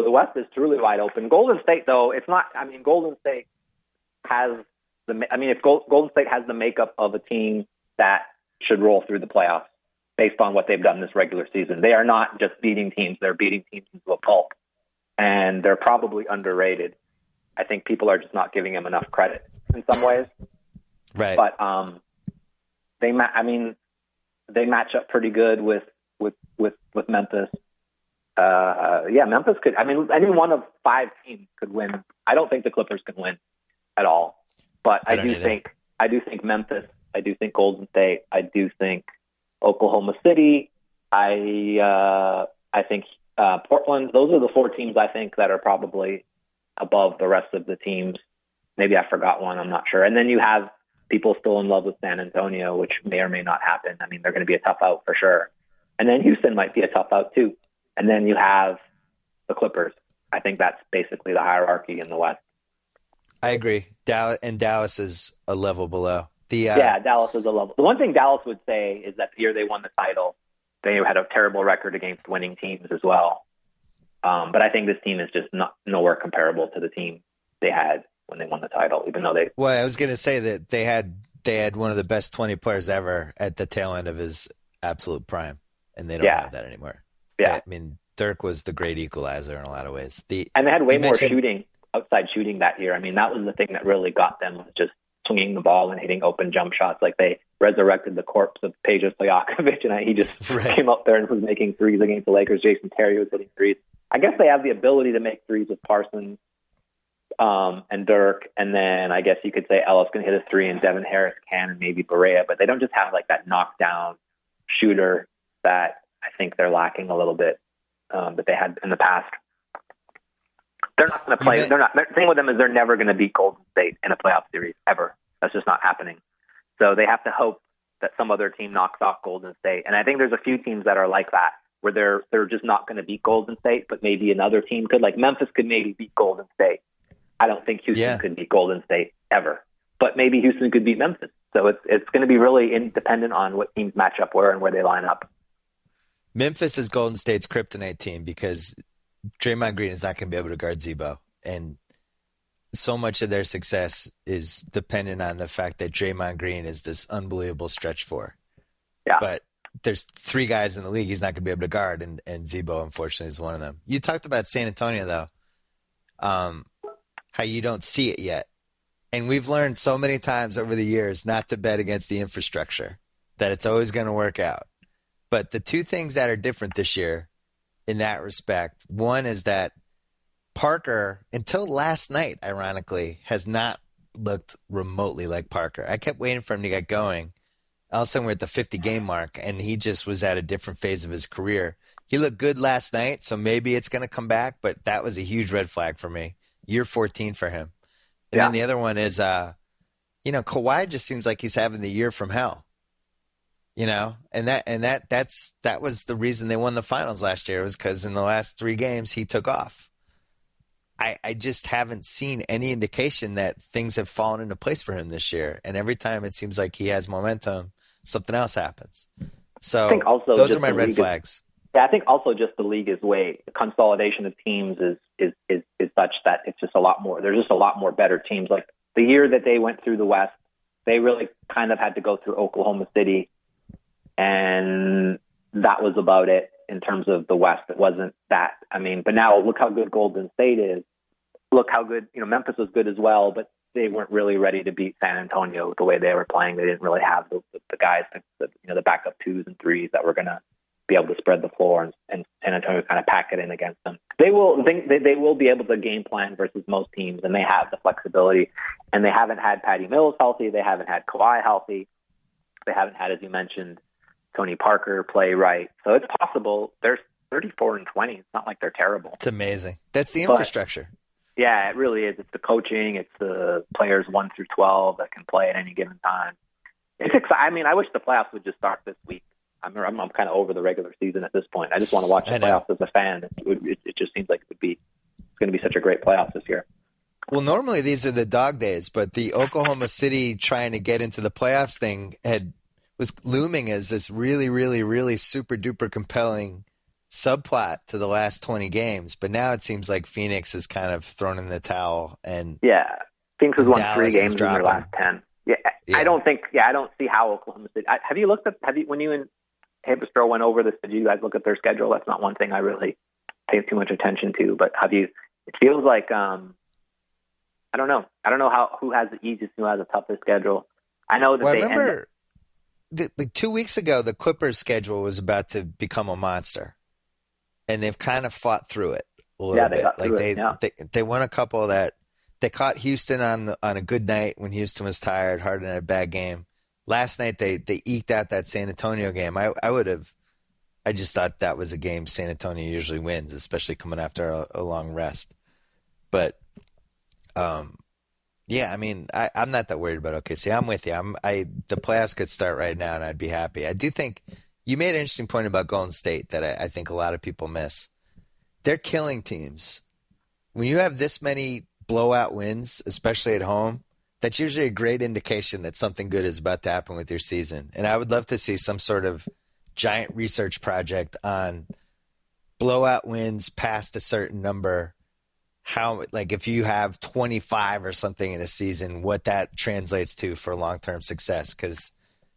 the West is truly wide open. Golden State, though, it's not. I mean, Golden State has if Golden State has the makeup of a team that should roll through the playoffs based on what they've done this regular season. They are not just beating teams; they're beating teams into a pulp, and they're probably underrated. I think people are just not giving them enough credit in some ways. Right. But they match up pretty good with Memphis. Memphis could. I mean, any one of 5 teams could win. I don't think the Clippers can win at all. But I do think Memphis. I do think Golden State. I do think Oklahoma City. I think Portland. Those are the 4 teams I think that are probably above the rest of the teams. Maybe I forgot one. I'm not sure. And then you have people still in love with San Antonio, which may or may not happen. I mean, they're going to be a tough out for sure. And then Houston might be a tough out too. And then you have the Clippers. I think that's basically the hierarchy in the West. I agree. Dallas is a level below. Dallas is a level. The one thing Dallas would say is that the year they won the title, they had a terrible record against winning teams as well. But I think this team is just nowhere comparable to the team they had when they won the title, even though they. Well, I was going to say that they had one of the best 20 players ever at the tail end of his absolute prime, and they don't have that anymore. Yeah, I mean, Dirk was the great equalizer in a lot of ways. And they had way more outside shooting that year. I mean, that was the thing that really got them, was just swinging the ball and hitting open jump shots. Like, they resurrected the corpse of Peja Stojakovic, and he just came up there and was making threes against the Lakers. Jason Terry was hitting threes. I guess they have the ability to make threes with Parsons and Dirk, and then I guess you could say Ellis can hit a three, and Devin Harris can, and maybe Barea, but they don't just have like that knockdown shooter that I think they're lacking a little bit that they had in the past. They're not going to play. The thing with them is they're never going to beat Golden State in a playoff series ever. That's just not happening. So they have to hope that some other team knocks off Golden State. And I think there's a few teams that are like that, where they're just not going to beat Golden State, but maybe another team could. Like Memphis could maybe beat Golden State. I don't think Houston could beat Golden State ever, but maybe Houston could beat Memphis. So it's going to be really independent on what teams match up where and where they line up. Memphis is Golden State's kryptonite team because Draymond Green is not going to be able to guard Zebo. And so much of their success is dependent on the fact that Draymond Green is this unbelievable stretch four. Yeah. But there's 3 guys in the league he's not going to be able to guard, and Zebo, unfortunately, is one of them. You talked about San Antonio, though, how you don't see it yet. And we've learned so many times over the years not to bet against the infrastructure, that it's always going to work out. But the 2 things that are different this year in that respect, one is that Parker, until last night, ironically, has not looked remotely like Parker. I kept waiting for him to get going. All of a sudden, we're at the 50-game mark, and he just was at a different phase of his career. He looked good last night, so maybe it's going to come back, but that was a huge red flag for me. Year 14 for him. And then the other one is, Kawhi just seems like he's having the year from hell. And that was the reason they won the finals last year, was because in the last 3 games he took off. I just haven't seen any indication that things have fallen into place for him this year. And every time it seems like he has momentum, something else happens. So I think also those are my red flags. I think also just the league is the consolidation of teams is such that it's just a lot more. There's just a lot more better teams. Like the year that they went through the West, they really kind of had to go through Oklahoma City, and that was about it in terms of the West. It wasn't that. I mean, but now look how good Golden State is. Look how good, Memphis was good as well, but they weren't really ready to beat San Antonio the way they were playing. They didn't really have the guys, the backup 2s and 3s that were going to be able to spread the floor, and San Antonio kind of pack it in against them. They will be able to game plan versus most teams, and they have the flexibility. And they haven't had Patty Mills healthy. They haven't had Kawhi healthy. They haven't had, as you mentioned, Tony Parker play right. So it's possible. They're 34-20. It's not like they're terrible. It's amazing. That's the infrastructure. Yeah, it really is. It's the coaching. It's the players 1 through 12 that can play at any given time. It's exciting. I mean, I wish the playoffs would just start this week. I'm kind of over the regular season at this point. I just want to watch the playoffs as a fan. It just seems like it's going to be such a great playoffs this year. Well, normally these are the dog days, but the Oklahoma City trying to get into the playoffs thing was looming as this really, really, really super duper compelling subplot to the last 20 games. But now it seems like Phoenix has kind of thrown in the towel, and Phoenix has won Dallas 3 games in their last 10. I don't see how Oklahoma City. When you and Haberstroh went over this, did you guys look at their schedule? That's not one thing I really pay too much attention to, but it feels like, I don't know who has the easiest, who has the toughest schedule. I know that they remember like 2 weeks ago, the Clippers schedule was about to become a monster, and they've kind of fought through it a little bit. Like they won a couple that they caught Houston on a good night when Houston was tired. Harden had a bad game. Last night they eked out that San Antonio game. I I just thought that was a game San Antonio usually wins, especially coming after a long rest. But, yeah, I mean, I'm not that worried about OKC. I'm with you. The playoffs could start right now, and I'd be happy. I do think you made an interesting point about Golden State that I think a lot of people miss. They're killing teams. When you have this many blowout wins, especially at home, that's usually a great indication that something good is about to happen with your season. And I would love to see some sort of giant research project on blowout wins past a certain number. How, like, if you have 25 or something in a season, what that translates to for long-term success. Because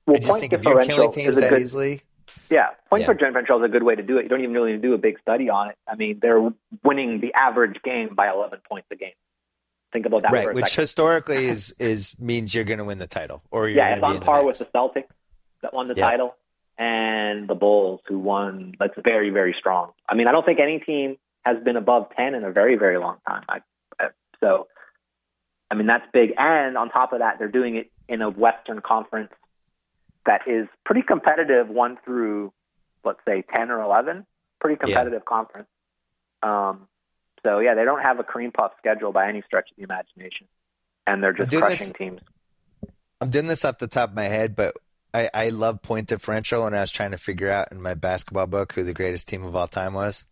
I just think if you're killing teams that easily. Yeah, point per differential is a good way to do it. You don't even really do a big study on it. I mean, they're winning the average game by 11 points a game. Think about that for a second. Which historically means you're going to win the title. Or you're it's on par with the Celtics that won the title and the Bulls who won. That's very, very strong. I mean, I don't think any team has been above 10 in a very, very long time. So, I mean, that's big. And on top of that, they're doing it in a Western Conference that is pretty competitive, 1 through, let's say, 10 or 11. Pretty competitive conference. So, yeah, they don't have a cream puff schedule by any stretch of the imagination. And they're just crushing teams. I'm doing this off the top of my head, but I love point differential, and I was trying to figure out in my basketball book who the greatest team of all time was.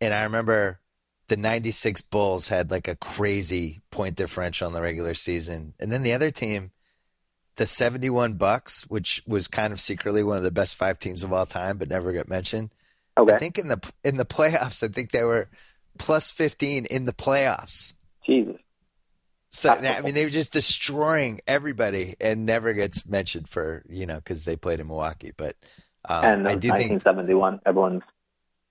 And I remember the 96 Bulls had like a crazy point differential in the regular season. And then the other team, the 71 Bucks, which was kind of secretly one of the best 5 teams of all time, but never got mentioned. Okay. I think in the playoffs, I think they were plus 15 in the playoffs. Jesus. So, I mean, they were just destroying everybody and never gets mentioned for, because they played in Milwaukee. But and I do 1971, everyone's.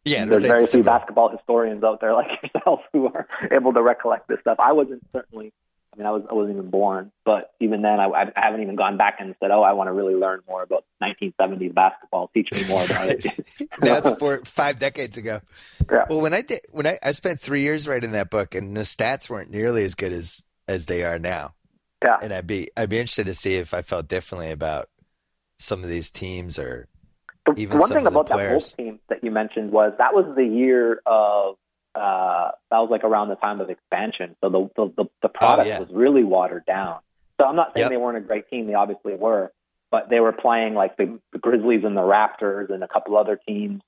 Yeah, there's very few basketball historians out there like yourself who are able to recollect this stuff. I wasn't I wasn't even born, but even then, I haven't even gone back and said, I want to really learn more about 1970s basketball. Teach me more about it. That's 5 decades ago. Yeah. Well, when I spent 3 years writing that book, and the stats weren't nearly as good as they are now. Yeah. And I'd be interested to see if I felt differently about some of these teams or even one some thing of the about players. That Bulls team that you mentioned was that was the year of that was like around the time of expansion. So the product was really watered down. So I'm not saying they weren't a great team. They obviously were, but they were playing like the Grizzlies and the Raptors and a couple other teams.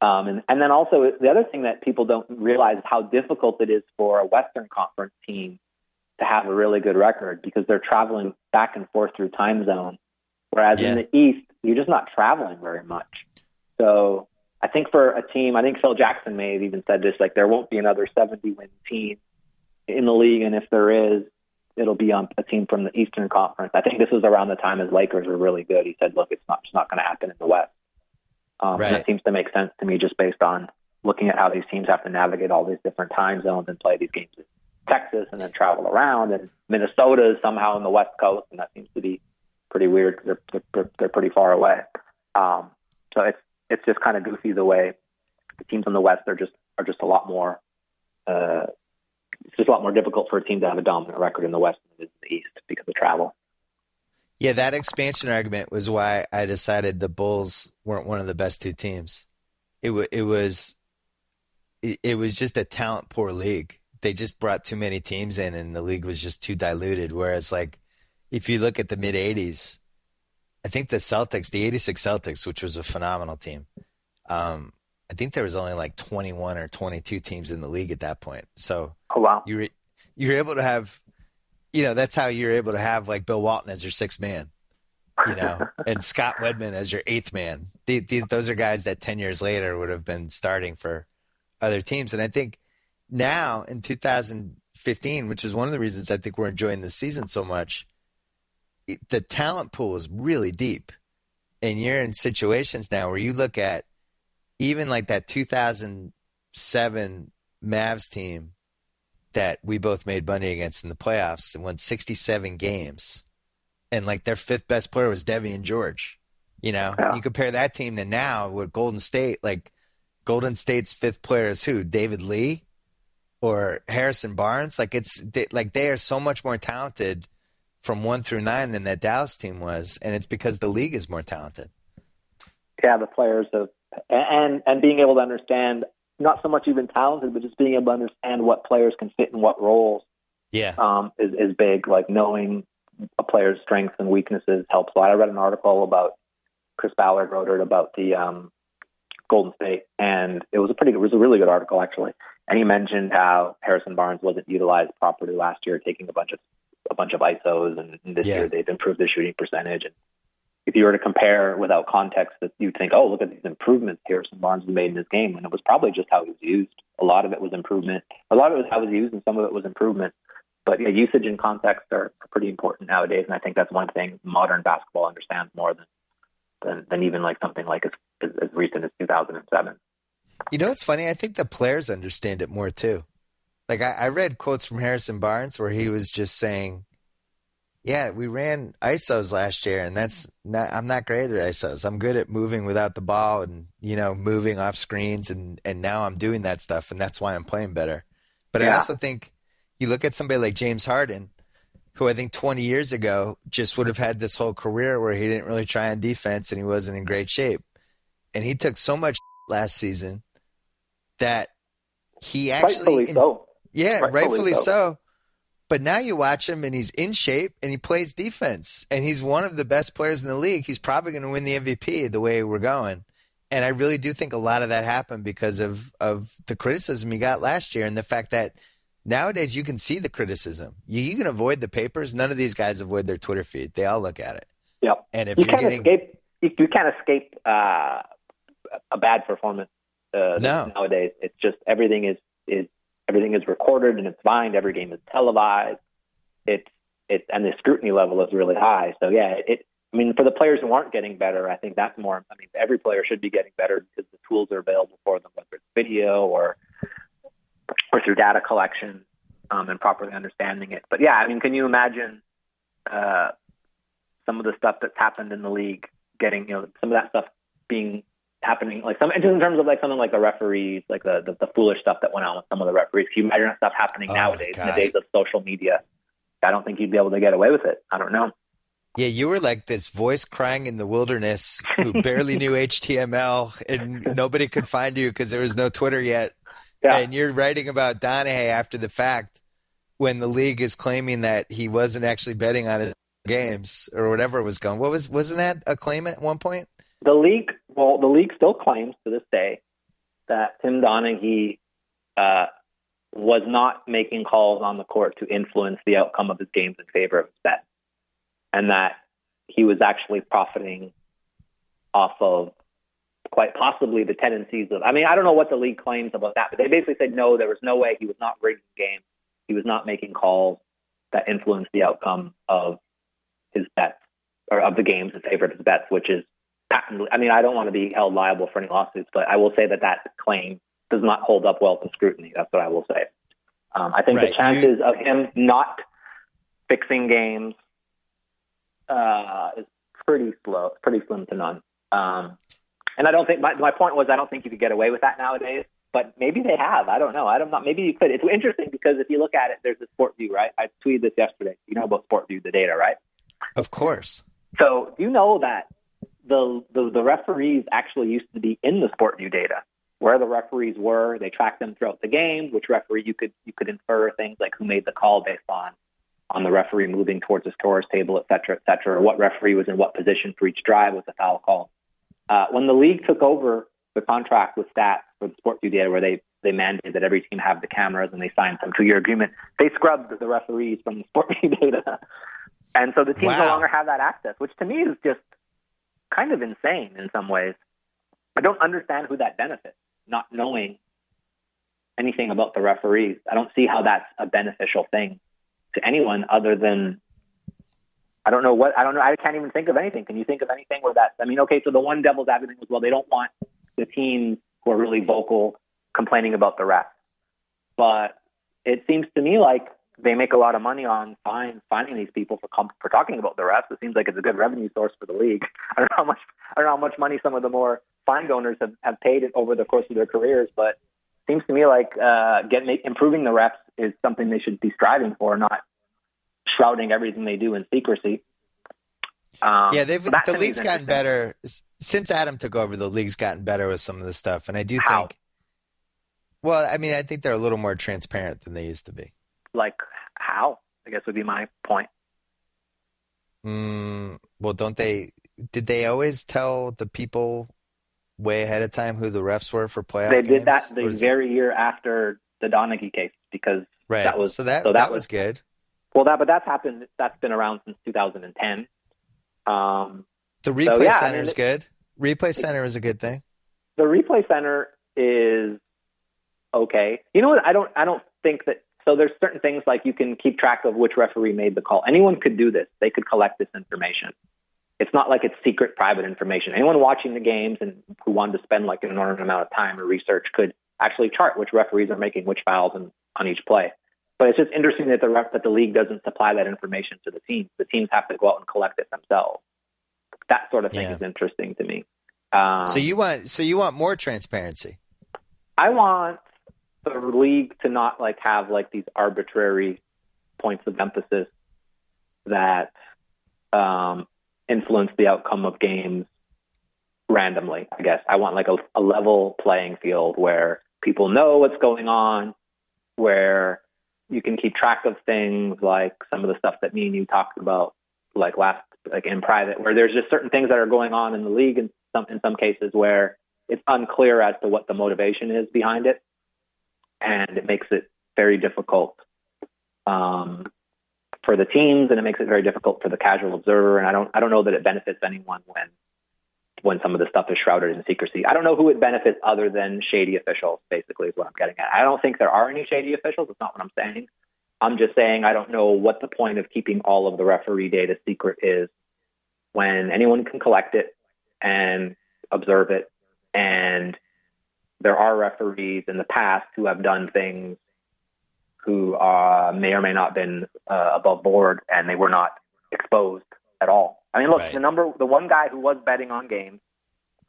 And then also the other thing that people don't realize is how difficult it is for a Western Conference team to have a really good record because they're traveling back and forth through time zones. Whereas in the East, you're just not traveling very much. So I think for a team, I think Phil Jackson may have even said this, like there won't be another 70-win team in the league. And if there is, it'll be on a team from the Eastern Conference. I think this was around the time his Lakers were really good. He said, look, it's not going to happen in the West. And that seems to make sense to me just based on looking at how these teams have to navigate all these different time zones and play these games in Texas and then travel around. And Minnesota is somehow on the West Coast, and that seems to be pretty weird because they're pretty far away. So it's just kind of goofy the way the teams on the West are just a lot more. It's just a lot more difficult for a team to have a dominant record in the West than it is in the East because of travel. Yeah, that expansion argument was why I decided the Bulls weren't one of the best 2 teams. It was just a talent poor league. They just brought too many teams in, and the league was just too diluted. Whereas, like, if you look at the mid '80s, I think the Celtics, the '86 Celtics, which was a phenomenal team, I think there was only like 21 or 22 teams in the league at that point. So, you're able to have. That's how you're able to have like Bill Walton as your 6th man, and Scott Wedman as your 8th man. Those are guys that 10 years later would have been starting for other teams. And I think now in 2015, which is one of the reasons I think we're enjoying this season so much, the talent pool is really deep. And you're in situations now where you look at even like that 2007 Mavs team that we both made money against in the playoffs and won 67 games. And like their 5th best player was Devian George. You compare that team to now with Golden State, like Golden State's 5th player is who? David Lee or Harrison Barnes? Like they are so much more talented from 1 through 9 than that Dallas team was. And it's because the league is more talented. Yeah, the players have and being able to understand, not so much even talented, but just being able to understand what players can fit in what roles. Is big. Like knowing a player's strengths and weaknesses helps a lot. I read an article about Chris Ballard wrote it about the Golden State, and it was a really good article actually. And he mentioned how Harrison Barnes wasn't utilized properly last year, taking a bunch of ISOs, and this year they've improved their shooting percentage. And if you were to compare without context, that you'd think, oh, look at these improvements Harrison Barnes has made in this game, and it was probably just how he was used. A lot of it was improvement. A lot of it was how he was used, and some of it was improvement. But yeah, usage and context are pretty important nowadays, and I think that's one thing modern basketball understands more than even like something like as recent as 2007. You know what's funny? I think the players understand it more too. Like I read quotes from Harrison Barnes where he was just saying, yeah, we ran ISOs last year, and I'm not great at ISOs. I'm good at moving without the ball and, moving off screens, and now I'm doing that stuff, and that's why I'm playing better. But I also think you look at somebody like James Harden, who I think 20 years ago just would have had this whole career where he didn't really try on defense and he wasn't in great shape. And he took so much last season that he actually rightfully so. Yeah, rightfully so. But now you watch him and he's in shape and he plays defense and he's one of the best players in the league. He's probably going to win the MVP the way we're going. And I really do think a lot of that happened because of the criticism he got last year and the fact that nowadays you can see the criticism. You can avoid the papers. None of these guys avoid their Twitter feed. They all look at it. Yep. And if you can't escape a bad performance nowadays. It's just everything is recorded and it's mined. Every game is televised. And the scrutiny level is really high. So yeah, for the players who aren't getting better, I think that's more. Every player should be getting better because the tools are available for them, whether it's video or through data collection and properly understanding it. But yeah, can you imagine some of the stuff that's happened in the league getting, some of that stuff happening, like in terms of like something like the referees, like the foolish stuff that went on with some of the referees. Can you imagine that stuff happening nowadays in the days of social media? I don't think you'd be able to get away with it. I don't know. Yeah, you were like this voice crying in the wilderness who barely knew HTML and nobody could find you because there was no Twitter yet. Yeah. And you're writing about Donahue after the fact when the league is claiming that he wasn't actually betting on his games or whatever was going. Wasn't that a claim at one point? The league still claims to this day that Tim Donahue was not making calls on the court to influence the outcome of his games in favor of his bet, and that he was actually profiting off of quite possibly the tendencies of, I don't know what the league claims about that, but they basically said no, there was no way he was not rigging the game. He was not making calls that influenced the outcome of his bets or of the games in favor of his bets, which is patently, I don't want to be held liable for any lawsuits, but I will say that claim does not hold up well to scrutiny. That's what I will say. I think the chances of him not fixing games is pretty slim to none. And I don't think my point was I don't think you could get away with that nowadays, but maybe they have. I don't know. Maybe you could. It's interesting because if you look at it, there's the Sport View, right? I tweeted this yesterday. You know about Sport View, the data, right? Of course. So you know that the referees actually used to be in the Sport View data, where the referees were. They tracked them throughout the game. Which referee you could infer things like who made the call based on the referee moving towards the scorer's table, et cetera, or what referee was in what position for each drive with the foul call. When the league took over the contract with stats for the Sport View data, where they mandated that every team have the cameras and they signed some 2-year agreement, they scrubbed the referees from the Sport View data. And so the teams no longer have that access, which to me is just kind of insane in some ways. I don't understand who that benefits, not knowing anything about the referees. I don't see how that's a beneficial thing to anyone other than, I don't know. I can't even think of anything. Can you think of anything where that, okay, so the one devil's advocate was, well, they don't want the teams who are really vocal complaining about the refs. But it seems to me like they make a lot of money on finding these people for talking about the refs. It seems like it's a good revenue source for the league. I don't know how much money some of the more fine owners have paid over the course of their careers, but it seems to me like improving the refs is something they should be striving for, not shrouding everything they do in secrecy. The league's gotten better since Adam took over. The league's gotten better with some of the stuff, and I do think. Well, I mean, I think they're a little more transparent than they used to be. Like how? I guess would be my point. Well, don't they? Did they always tell the people way ahead of time who the refs were for playoff games? They did that the very year after the Donaghy case because that was that was good. Well, but that's happened. That's been around since 2010. The replay center is good. Replay center is a good thing. The replay center is okay. You know what? I don't think that. So there's certain things like you can keep track of which referee made the call. Anyone could do this. They could collect this information. It's not like it's secret, private information. Anyone watching the games and who wanted to spend like an enormous amount of time or research could actually chart which referees are making which fouls on each play. But it's just interesting that the league doesn't supply that information to the teams. The teams have to go out and collect it themselves. That sort of thing is interesting to me. So you want more transparency? I want the league to not like have like these arbitrary points of emphasis that influence the outcome of games randomly. I guess I want like a level playing field where people know what's going on, where you can keep track of things like some of the stuff that me and you talked about like in private, where there's just certain things that are going on in the league in some cases where it's unclear as to what the motivation is behind it. And it makes it very difficult for the teams, and it makes it very difficult for the casual observer. And I don't know that it benefits anyone when some of the stuff is shrouded in secrecy. I don't know who it benefits other than shady officials, basically, is what I'm getting at. I don't think there are any shady officials. That's not what I'm saying. I'm just saying I don't know what the point of keeping all of the referee data secret is when anyone can collect it and observe it. And there are referees in the past who have done things who may or may not have been above board, and they were not exposed at all. I mean, look, the one guy who was betting on games,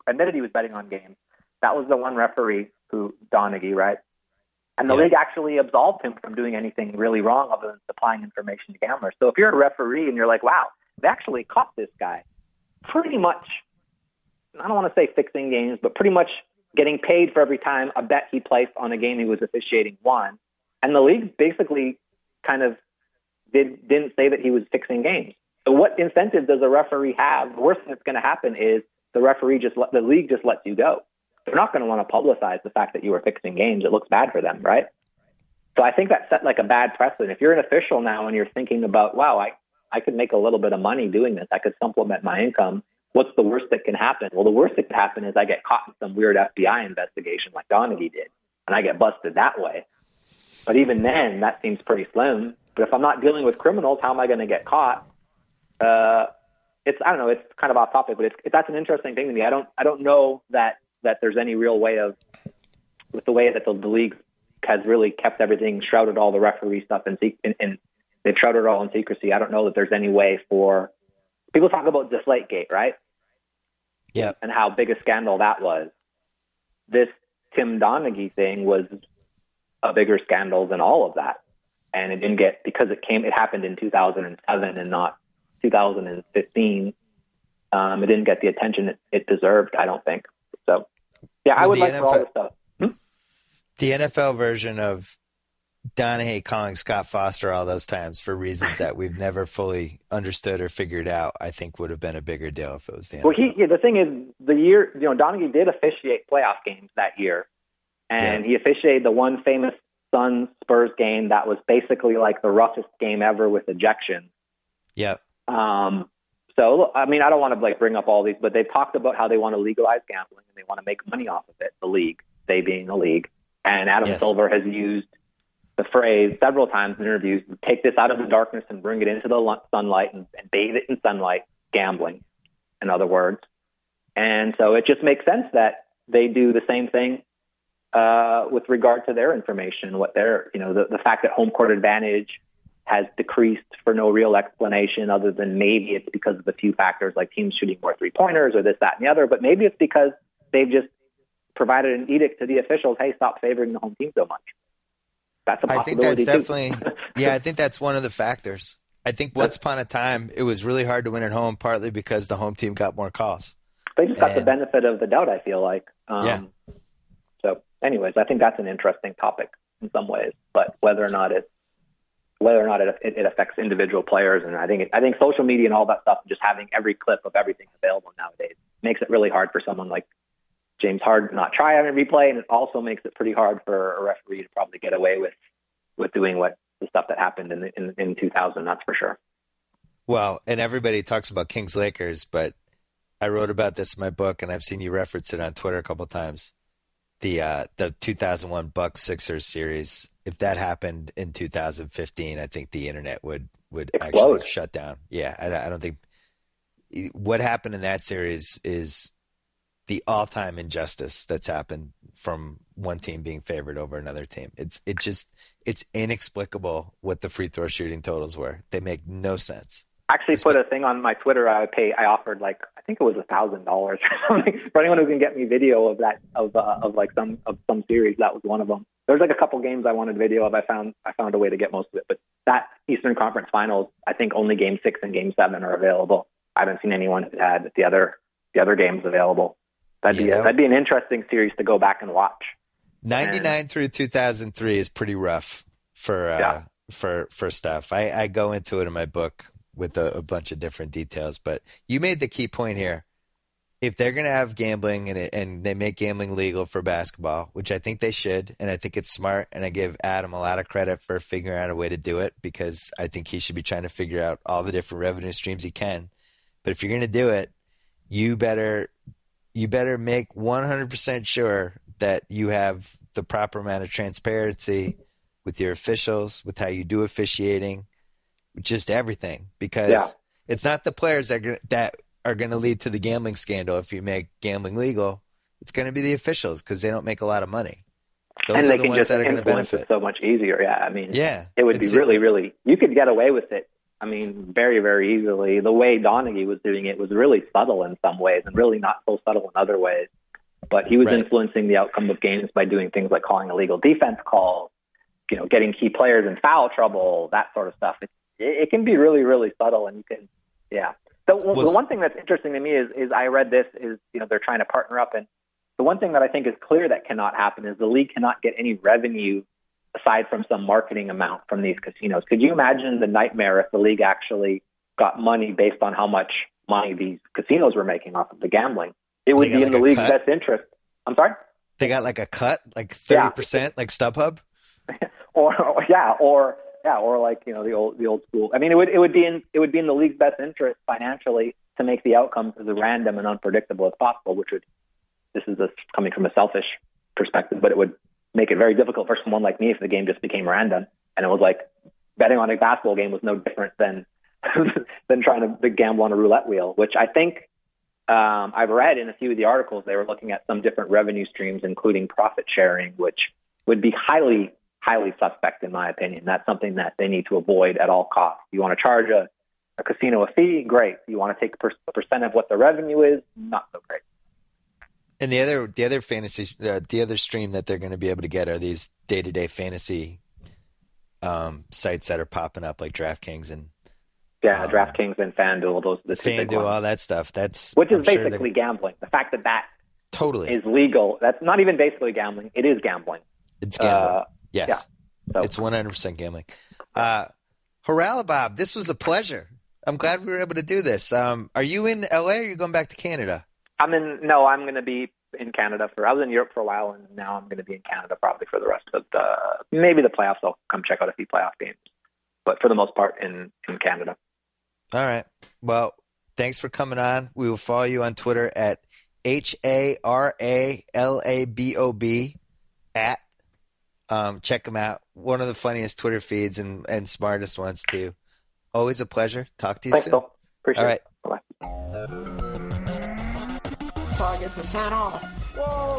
admitted he was betting on games, that was the one referee who, Donaghy, right? And the league actually absolved him from doing anything really wrong other than supplying information to gamblers. So if you're a referee and you're like, wow, they actually caught this guy pretty much, I don't want to say fixing games, but pretty much getting paid for every time a bet he placed on a game he was officiating won. And the league basically kind of didn't say that he was fixing games. So what incentive does a referee have? The worst thing that's going to happen is the league just lets you go. They're not going to want to publicize the fact that you were fixing games. It looks bad for them, right? So I think that set like a bad precedent. If you're an official now and you're thinking about, wow, I could make a little bit of money doing this. I could supplement my income. What's the worst that can happen? Well, the worst that could happen is I get caught in some weird FBI investigation like Donaghy did, and I get busted that way. But even then, that seems pretty slim. But if I'm not dealing with criminals, how am I going to get caught? I don't know. It's kind of off topic, but that's an interesting thing to me. I don't know that there's any real way of, with the way that the league has really kept everything, shrouded all the referee stuff, and they've shrouded it all in secrecy. I don't know that there's any way for people talk about Deflategate, right? Yeah. And how big a scandal that was. This Tim Donaghy thing was a bigger scandal than all of that, and it didn't get, because it happened in 2007 and not 2015. It didn't get the attention it deserved, I don't think. So, yeah, I would like for all this stuff. The NFL version of Donaghy calling Scott Foster all those times for reasons that we've never fully understood or figured out, I think would have been a bigger deal if it was the NFL. Well, the thing is, Donaghy did officiate playoff games that year, and he officiated the one famous Suns Spurs game that was basically like the roughest game ever with ejection. Yep. So, look, I mean, I don't want to bring up all these, but they've talked about how they want to legalize gambling and they want to make money off of it, the league, they being the league. And Adam Silver has used the phrase several times in interviews, take this out of the darkness and bring it into the sunlight and bathe it in sunlight, gambling, in other words. And so it just makes sense that they do the same thing with regard to their information, what they're, the fact that home court advantage has decreased for no real explanation other than maybe it's because of a few factors like teams shooting more three-pointers or this, that, and the other. But maybe it's because they've just provided an edict to the officials, hey, stop favoring the home team so much. That's a possibility. I think that's definitely, I think that's one of the factors. I think once upon a time, it was really hard to win at home, partly because the home team got more calls. They just got the benefit of the doubt, I feel like. So anyways, I think that's an interesting topic in some ways, but whether or not it affects individual players. And I think social media and all that stuff, just having every clip of everything available nowadays, makes it really hard for someone like James Harden to not try on a replay. And it also makes it pretty hard for a referee to probably get away with doing the stuff that happened in 2000. That's for sure. Well, and everybody talks about Kings Lakers, but I wrote about this in my book, and I've seen you reference it on Twitter a couple of times. The 2001 Bucks Sixers series, if that happened in 2015, I think the internet would actually shut down. Yeah, I don't think what happened in that series is the all-time injustice that's happened from one team being favored over another team. It's inexplicable what the free throw shooting totals were. They make no sense. I actually put a thing on my Twitter. I offered I think it was $1,000 or something for anyone who can get me video of that of some series. That was one of them. There's a couple games I wanted video of. I found a way to get most of it, but that Eastern Conference Finals, I think only Game 6 and Game 7 are available. I haven't seen anyone who had the other games available. That'd be an interesting series to go back and watch. 99 through 2003 is pretty rough for stuff. I go into it in my book with a bunch of different details, but you made the key point here. If they're going to have gambling and they make gambling legal for basketball, which I think they should, and I think it's smart, and I give Adam a lot of credit for figuring out a way to do it, because I think he should be trying to figure out all the different revenue streams he can. But if you're going to do it, you better make 100% sure that you have the proper amount of transparency with your officials, with how you do officiating, just everything, because it's not the players that are going to lead to the gambling scandal. If you make gambling legal, it's going to be the officials, because they don't make a lot, of money. Those are the ones that are going to benefit. It so much easier. Yeah. I mean, it would be really, you could get away with it. I mean, very, very easily. The way Donaghy was doing it was really subtle in some ways and really not so subtle in other ways. But he was influencing the outcome of games by doing things like calling illegal defense calls, getting key players in foul trouble, that sort of stuff. It can be really, really subtle, and you can, The one thing that's interesting to me is I read this is, they're trying to partner up, and the one thing that I think is clear that cannot happen is the league cannot get any revenue aside from some marketing amount from these casinos. Could you imagine the nightmare if the league actually got money based on how much money these casinos were making off of the gambling? It would be in the league's best interest. I'm sorry? They got a cut, 30%, like StubHub? or the old school. I mean, it would be in the league's best interest financially to make the outcomes as random and unpredictable as possible, this is coming from a selfish perspective, but it would make it very difficult for someone like me if the game just became random. And it was like betting on a basketball game was no different than trying to gamble on a roulette wheel, which I think I've read in a few of the articles. They were looking at some different revenue streams, including profit sharing, which would be highly, highly suspect in my opinion. That's something that they need to avoid at all costs. You want to charge a casino a fee? Great. You want to take a percent of what the revenue is? Not so great. And the other fantasy, the other stream that they're going to be able to get are these day-to-day fantasy sites that are popping up, like DraftKings and DraftKings and FanDuel. Those are the two big ones. All that stuff. Which is basically gambling. The fact that totally is legal. That's not even basically gambling. It is gambling. It's gambling. Yes, so. It's 100% gambling. Haralabob, this was a pleasure. I'm glad we were able to do this. Are you in LA or are you going back to Canada? I'm going to be in Canada I was in Europe for a while, and now I'm going to be in Canada probably for the rest of maybe the playoffs. I'll come check out a few playoff games, but for the most part in Canada. All right. Well, thanks for coming on. We will follow you on Twitter at HARALABOB check them out. One of the funniest Twitter feeds and smartest ones too. Always a pleasure. Talk to you soon. Phil. Appreciate it. All right. Bye-bye. Whoa.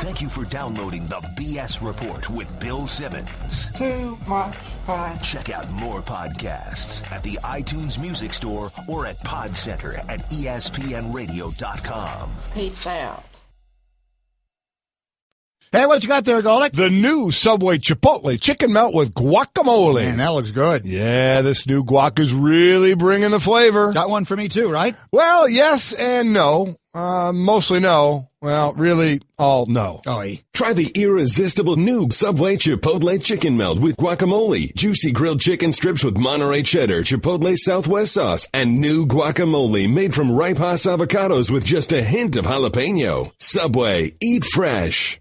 Thank you for downloading the BS Report with Bill Simmons. Too much fun. Check out more podcasts at the iTunes Music Store or at Podcenter at ESPNradio.com. Peace out. Hey, what you got there, Golick? The new Subway Chipotle chicken melt with guacamole. Man, that looks good. Yeah, this new guac is really bringing the flavor. Got one for me too, right? Well, yes and no. Mostly no. Well, really, all no. Try the irresistible new Subway Chipotle chicken melt with guacamole, juicy grilled chicken strips with Monterey cheddar, Chipotle Southwest sauce, and new guacamole made from ripe Hass avocados with just a hint of jalapeno. Subway, eat fresh.